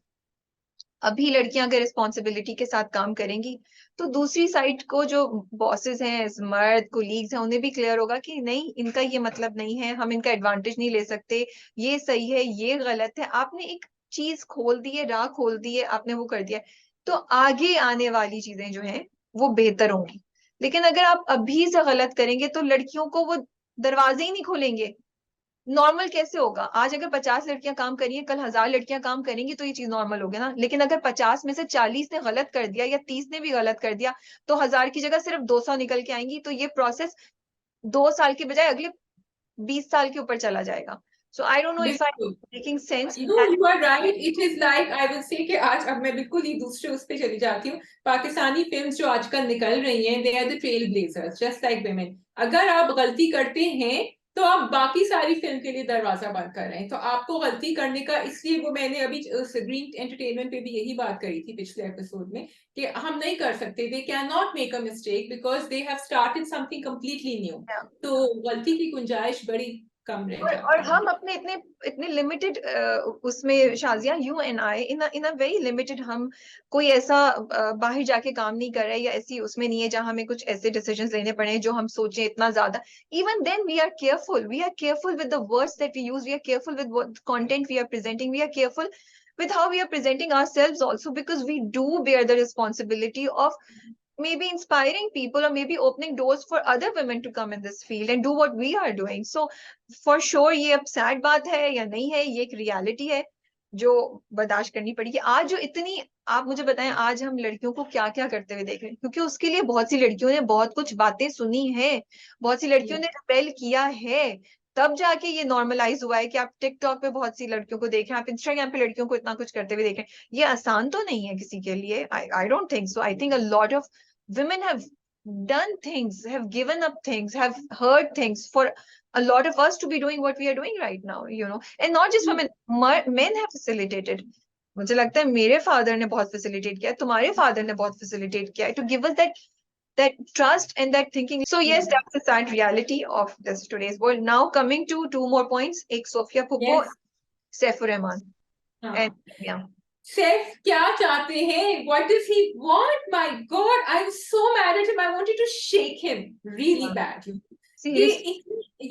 अभी लड़कियां अगर रिस्पॉन्सिबिलिटी के साथ काम करेंगी तो दूसरी साइड को जो बॉसेस हैं, मर्द कोलीग्स हैं, उन्हें भी क्लियर होगा कि नहीं, इनका ये मतलब नहीं है, हम इनका एडवांटेज नहीं ले सकते, ये सही है, ये गलत है। आपने एक चीज खोल दी है, राह खोल दी है, आपने वो कर दिया है, तो आगे आने वाली चीजें जो हैं वो बेहतर होंगी। लेकिन अगर आप अभी से गलत करेंगे तो लड़कियों को वो दरवाजे ही नहीं खोलेंगे। नॉर्मल कैसे होगा? आज अगर 50 लड़कियां काम करी हैं, कल 1000 लड़कियां काम करेंगी तो ये चीज नॉर्मल होगी ना। लेकिन अगर 50 में से 40 ने गलत कर दिया या 30 ने भी गलत कर दिया, तो 1000 की जगह सिर्फ 200 निकल के आएंगी, तो ये प्रोसेस 2 साल के बजाय अगले 20 साल के ऊपर चला जाएगा। So I don't know if I बिल्कुल। Making sense. You are right. It is like I will say कि आज अब मैं बिल्कुल ही दूसरे उस पे चली जाती हूँ। पाकिस्तानी फिल्म्स जो आजकल निकल रही हैं, they are the trailblazers, just like women. अगर आप गलती करते हैं तो आप बाकी सारी फिल्म के लिए दरवाजा बंद कर रहे हैं। तो आपको गलती करने का, इसलिए वो मैंने अभी ग्रीन एंटरटेनमेंट पे भी यही बात करी थी पिछले एपिसोड में कि हम नहीं कर सकते, they can not make a mistake because they have started something completely new. तो गलती की गुंजाइश बड़ी कम रह और जाती है। हम अपने इतने इतने लिमिटेड उसमें Shazia, you and I in a very limited, हम कोई ऐसा बाहर जाके काम नहीं कर रहे या ऐसी उसमें नहीं है जहां हमें कुछ ऐसे डिसीजंस लेने पड़े जो हम सोचें इतना ज्यादा। Even then we are careful with the words that we use, we are careful with what content we are presenting, we are careful with how we are presenting ourselves also, because we do bear the responsibility of maybe inspiring people or maybe opening doors for other women to come in this field and do what we are doing. So for sure ये अब सैड बात है या नहीं है, ये एक रियलिटी है जो बर्दाश्त करनी पड़ेगी। आज जो इतनी, आप मुझे बताएं, आज हम लड़कियों को क्या क्या करते हुए देख रहे हैं, क्योंकि उसके लिए बहुत सी लड़कियों ने बहुत कुछ बातें सुनी है, बहुत सी लड़कियों ने रिपेल किया है, तब जाके ये नॉर्मलाइज हुआ है कि आप टिकटॉक पे बहुत सी लड़कियों को देख रहे हैं, आप इंस्टाग्राम पे लड़कियों को इतना कुछ करते हुए देख रहे हैं। ये आसान तो नहीं है किसी के लिए। I don't think so. I think a lot of women have done things, have given up things, have heard things for a lot of us to be doing what we are doing right now, you know. And not just women, men have facilitated. मुझे लगता है मेरे फादर ने बहुत फैसिलिटेट किया है, तुम्हारे फादर ने बहुत फैसिलिटेट किया है, to give us that trust and that thinking. So yes, that's the sad reality of this today's world. Now coming to two more points, एक सोफिया पुप्पो, Yes. सैफुर रहमान, हाँ। and yeah. सैफ क्या चाहते हैं? What does he want? My God, I'm so mad at him. I wanted to shake him really bad. Seriously.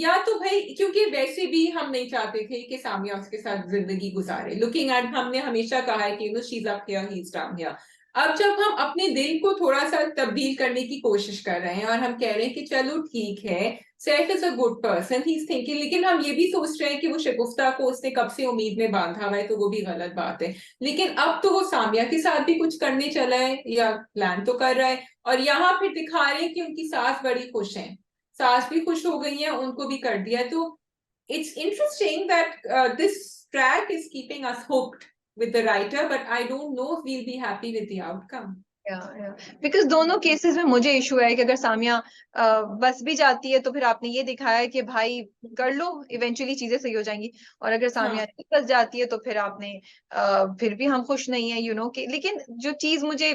या तो भाई, क्योंकि वैसे भी हम नहीं चाहते थे कि सामिया उसके साथ जिंदगी गुजारे। लुकिंग एट, हमने हमेशा कहा है कि she is up here, he is down here. अब जब हम अपने दिल को थोड़ा सा तब्दील करने की कोशिश कर रहे हैं और हम कह रहे हैं कि चलो ठीक है, Saif is a good person, he is thinking, लेकिन हम ये भी सोच रहे हैं कि वो शगुफ्ता को उसने कब से उम्मीद में बांधा हुआ है, तो वो भी गलत बात है। लेकिन अब तो वो सामिया के साथ भी कुछ करने चला है या प्लान तो कर रहा है, और यहाँ फिर दिखा रहे हैं कि उनकी सास बड़ी खुश है, सास भी खुश हो गई है, उनको भी कर दिया। तो it's interesting that this track is keeping us hooked with the writer, but I don't know if we'll be happy with the outcome. Because दोनों केसेस में मुझे इशू है कि अगर सामिया बस भी जाती है तो फिर आपने ये दिखाया है कि भाई कर लो, इवेंचुअली चीजें सही हो जाएंगी, और अगर सामिया हाँ, नहीं बस जाती है तो फिर आपने फिर भी हम खुश नहीं है, कि लेकिन जो चीज मुझे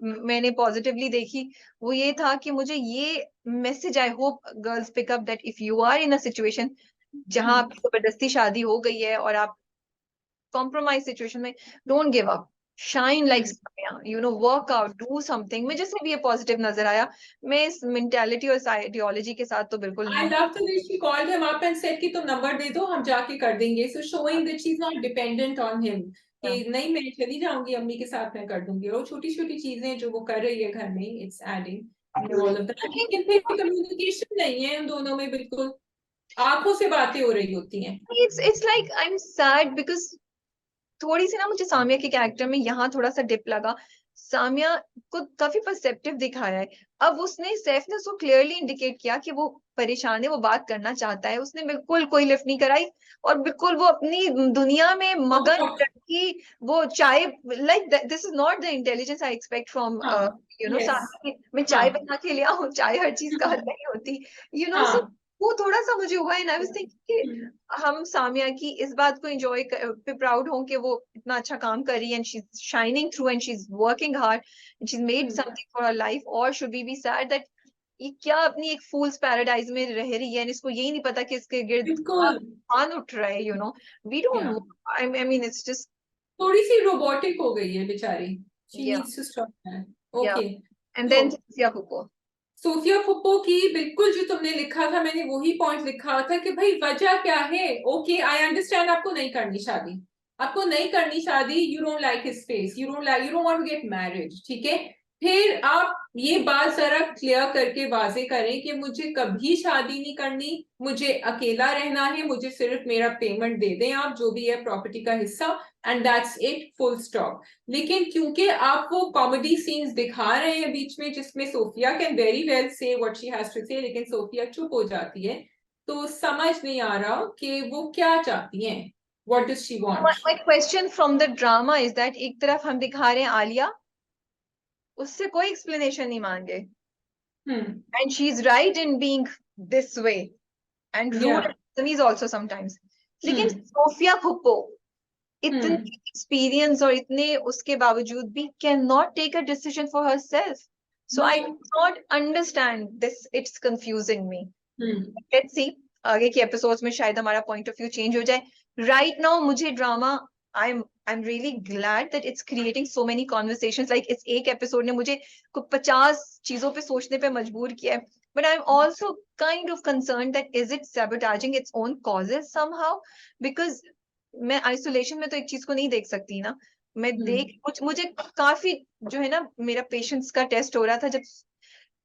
मैंने पॉजिटिवली देखी वो ये था कि मुझे ये message, I hope girls pick up that if you are in a situation जहां आपकी जबरदस्ती शादी हो गई है और आप कॉम्प्रोमाइज सिचुएशन में, don't give up, shine like Samia, work out, do something. मुझे से भी ये पॉजिटिव नजर आया। मैं इस मेंटालिटी और आइडियोलॉजी के साथ तो बिल्कुल I नहीं। love the way she called him up and said कि तुम नंबर दे दो, हम जाके कर देंगे, so showing that she's not dependent on him, कि नहीं मैं चली जाऊंगी अम्मी के साथ, मैं कर दूंगी। और छोटी छोटी चीजें जो वो कर रही है घर में, it's adding to all of that। लेकिन फिर कम्युनिकेशन नहीं है उन दोनों में, बिल्कुल आंखों से बातें हो रही होती हैं। It's like I am sad because थोड़ी सी ना मुझे सामिया के कैरेक्टर में यहाँ थोड़ा सा डिप लगा। सामिया को काफी परसेप्टिव दिखाया है। अब उसने, सैफ ने उसको क्लियरली इंडिकेट किया कि वो परेशान है, वो बात करना चाहता है, उसने बिल्कुल कोई लिफ्ट नहीं कराई और बिल्कुल वो अपनी दुनिया में मगन लड़की, वो चाय, like this is not the intelligence I expect from हाँ, यस, सामिया। मैं चाय हाँ, बना के ले आऊं, चाय हर चीज का हल नहीं होती, सो हाँ, वो थोड़ा सा मुझे हुआ, एंड आई वाज थिंकिंग हम सामिया की इस बात को एंजॉय पे प्राउड हों कि वो इतना अच्छा काम कर रही है, and she is shining through and she is working hard and she is made something for her life, और should we be sad that ये क्या अपनी एक फूल्स पैराडाइज में रह रही है एंड इसको यही नहीं पता कि इसके गिर्द बिल्कुल, तूफान उठ रहा है, we don't ya know. I mean it's just, थोड़ी सी रोबोटिक हो गई है बेचारी, she ya needs to stop that. Ya okay, and तो देन सिया फूको। सोफिया फुप्पो की बिल्कुल जो तुमने लिखा था, मैंने वही पॉइंट लिखा था कि भाई वजह क्या है। ओके, आई अंडरस्टैंड आपको नहीं करनी शादी, आपको नहीं करनी शादी, you don't like his face, you don't like, you don't want to get married, ठीक है। फिर आप ये बात जरा क्लियर करके वाजे करें कि मुझे कभी शादी नहीं करनी, मुझे अकेला रहना है, मुझे सिर्फ मेरा पेमेंट दे दें आप, जो भी है प्रॉपर्टी का हिस्सा, and that's it, full stop. लेकिन क्योंकि आप वो कॉमेडी सीन्स दिखा रहे हैं बीच में जिसमें सोफिया कैन वेरी वेल से what she has to say, लेकिन सोफिया चुप हो जाती है, तो समझ नहीं आ रहा कि वो क्या चाहती हैं, what does she want. My question from the drama is that एक तरफ हम दिखा रहे हैं आलिया, उससे कोई एक्सप्लेनेशन नहीं मांगे, हम्म, and she's right in being this way and या, rude is also sometimes, लेकिन हम्म, सोफिया फुप्पो इतने हम्म, एक्सपीरियंस और इतने उसके बावजूद भी can not take a decision for herself, so I नहीं, not understand this, it's confusing me. Hmm, let's see आगे के एपिसोड्स में शायद हमारा पॉइंट ऑफ व्यू चेंज हो जाए। राइट नाउ मुझे drama, I am really glad that it's creating so many conversations, like इस एक एपिसोड ने मुझे को 50 चीजों पे सोचने पे मजबूर किया है, but I'm also kind of concerned that is it sabotaging its own causes somehow, because मैं आइसोलेशन में तो एक चीज को नहीं देख सकती ना, मैं हम्म। मुझे काफी जो है ना, मेरा पेशेंस का टेस्ट हो रहा था जब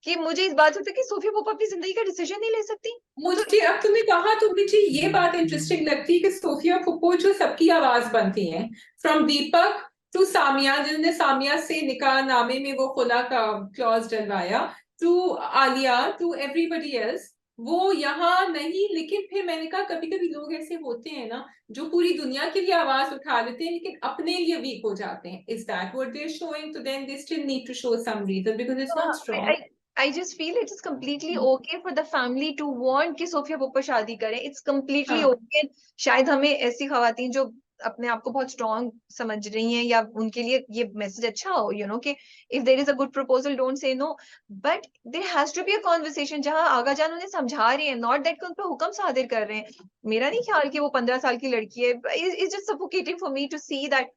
कि मुझे इस बात होती कि सोफिया पोप अपनी जिंदगी का डिसीजन नहीं ले सकती। तो मुझे अब तुमने कहा तो मुझे ये बात इंटरेस्टिंग लगती है कि सोफिया फुप्पो जो सबकी आवाज बनती है, फ्रॉम दीपक टू सामिया जिन्होंने सामिया से निकाह नामे में वो खुला का क्लॉज डलवाया, to Alia, to everybody else, वो यहाँ नहीं। लेकिन फिर मैंने कहा कभी कभी लोग ऐसे होते हैं ना जो पूरी दुनिया के लिए आवाज उठा लेते हैं लेकिन अपने लिए वीक हो जाते हैं। Is that what they are showing? तो then they still need to show some reason because it's not strong. I just feel it is completely okay for the family to want कि सोफिया पोपा शादी करे, it's completely हाँ, okay। शायद हमें ऐसी खवातीन जो अपने आप को बहुत स्ट्रॉन्ग समझ रही हैं या उनके लिए ये मैसेज अच्छा हो, कि if there is a good proposal don't say no, but there has to be a conversation जहाँ आगा जान उन्हें समझा रही है, not that कि उन पे हुक्म सादिर कर रहे हैं। मेरा नहीं ख्याल कि वो 15 साल की लड़की है, it's just suffocating for me to see that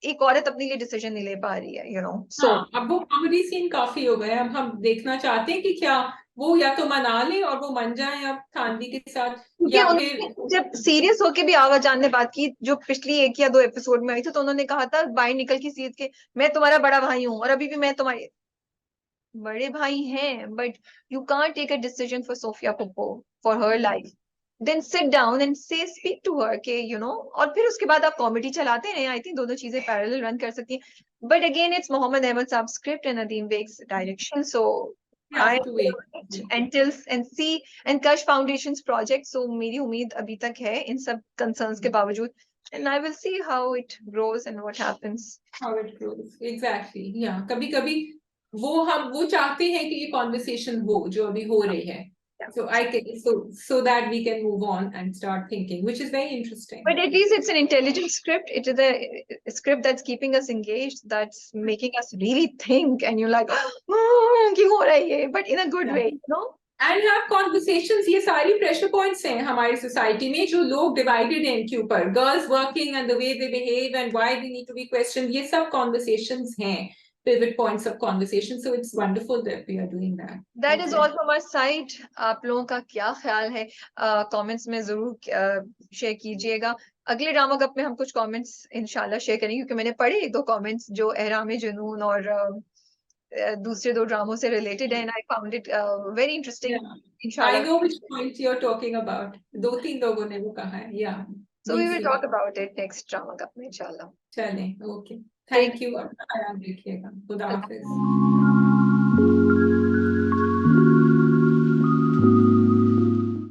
एक औरत अपने लिए डिसीजन नहीं ले पा रही है, यू नो. सो हाँ, अब वो कॉमेडी सीन काफी हो गए, अब हम देखना चाहते हैं कि क्या वो या तो मना ले और वो मन जाए अब थानवी के साथ, क्योंकि या फिर उन्होंने जब सीरियस होके भी आवाजान ने बात की, जो पिछली 1 या 2 एपिसोड में आई थी, तो उन्होंने कहा था बाहर निकल की सीट के, मैं तुम्हारा बड़ा भाई हूँ और अभी भी मैं तुम्हारे बड़े भाई हैं, but you can't take a decision for Sophia पोपोव for her life. Then sit down and say speak to her के यू नो. और फिर उसके बाद आप कॉमेडी चलाते हैं. आई थिंक दोनों चीजें पैरेलल रन कर सकती हैं. But again it's Mohammad Ahmad sahab script and Nadeem Baig's direction. So we have I to wait. until and see and Kash Foundation's project. So मेरी उम्मीद अभी तक है इन सब concerns के बावजूद. And I will see how it grows and what happens. How it grows. Exactly. Yeah. कभी कभी वो चाहते हैं कि ये कॉन्वर्सेशन हो जो अभी हो रही है. Yeah. So that we can move on and start thinking, which is very interesting. But at least it's an intelligent script. It is a script that's keeping us engaged, that's making us really think, and you're like, क्यों हो रहा है ये? But in a good way, you know? And have conversations. ये सारी प्रेशर पॉइंट्स हैं हमारी सोसाइटी में जो लोग डिवाइडेड हैं इनके ऊपर. Girls working and the way they behave and why they need to be question, ये सब कॉन्वर्सेशंस हैं, pivot points of conversation. So it's wonderful that we are doing that. That is all from our side. आप लोगों का क्या ख्याल है? कमेंट्स में जरूर शेयर कीजिएगा. अगले ड्रामा कप में हम कुछ कमेंट्स इंशाल्लाह शेयर करेंगे, क्योंकि मैंने पढ़े 1-2 कमेंट्स जो एहराम जुनून और दूसरे 2 ड्रामों से रिलेटेड है, and I found it very interesting. Yeah. I इंशाल्लाह. know which point you're talking about. 2-3 लोगों ने वो कहा है. Yeah. So we will Easy. talk about it next drama cup में इंशाल्लाह. चलें. Okay. Thank you. अपना ख्याल रखिएगा. खुदा हाफिज.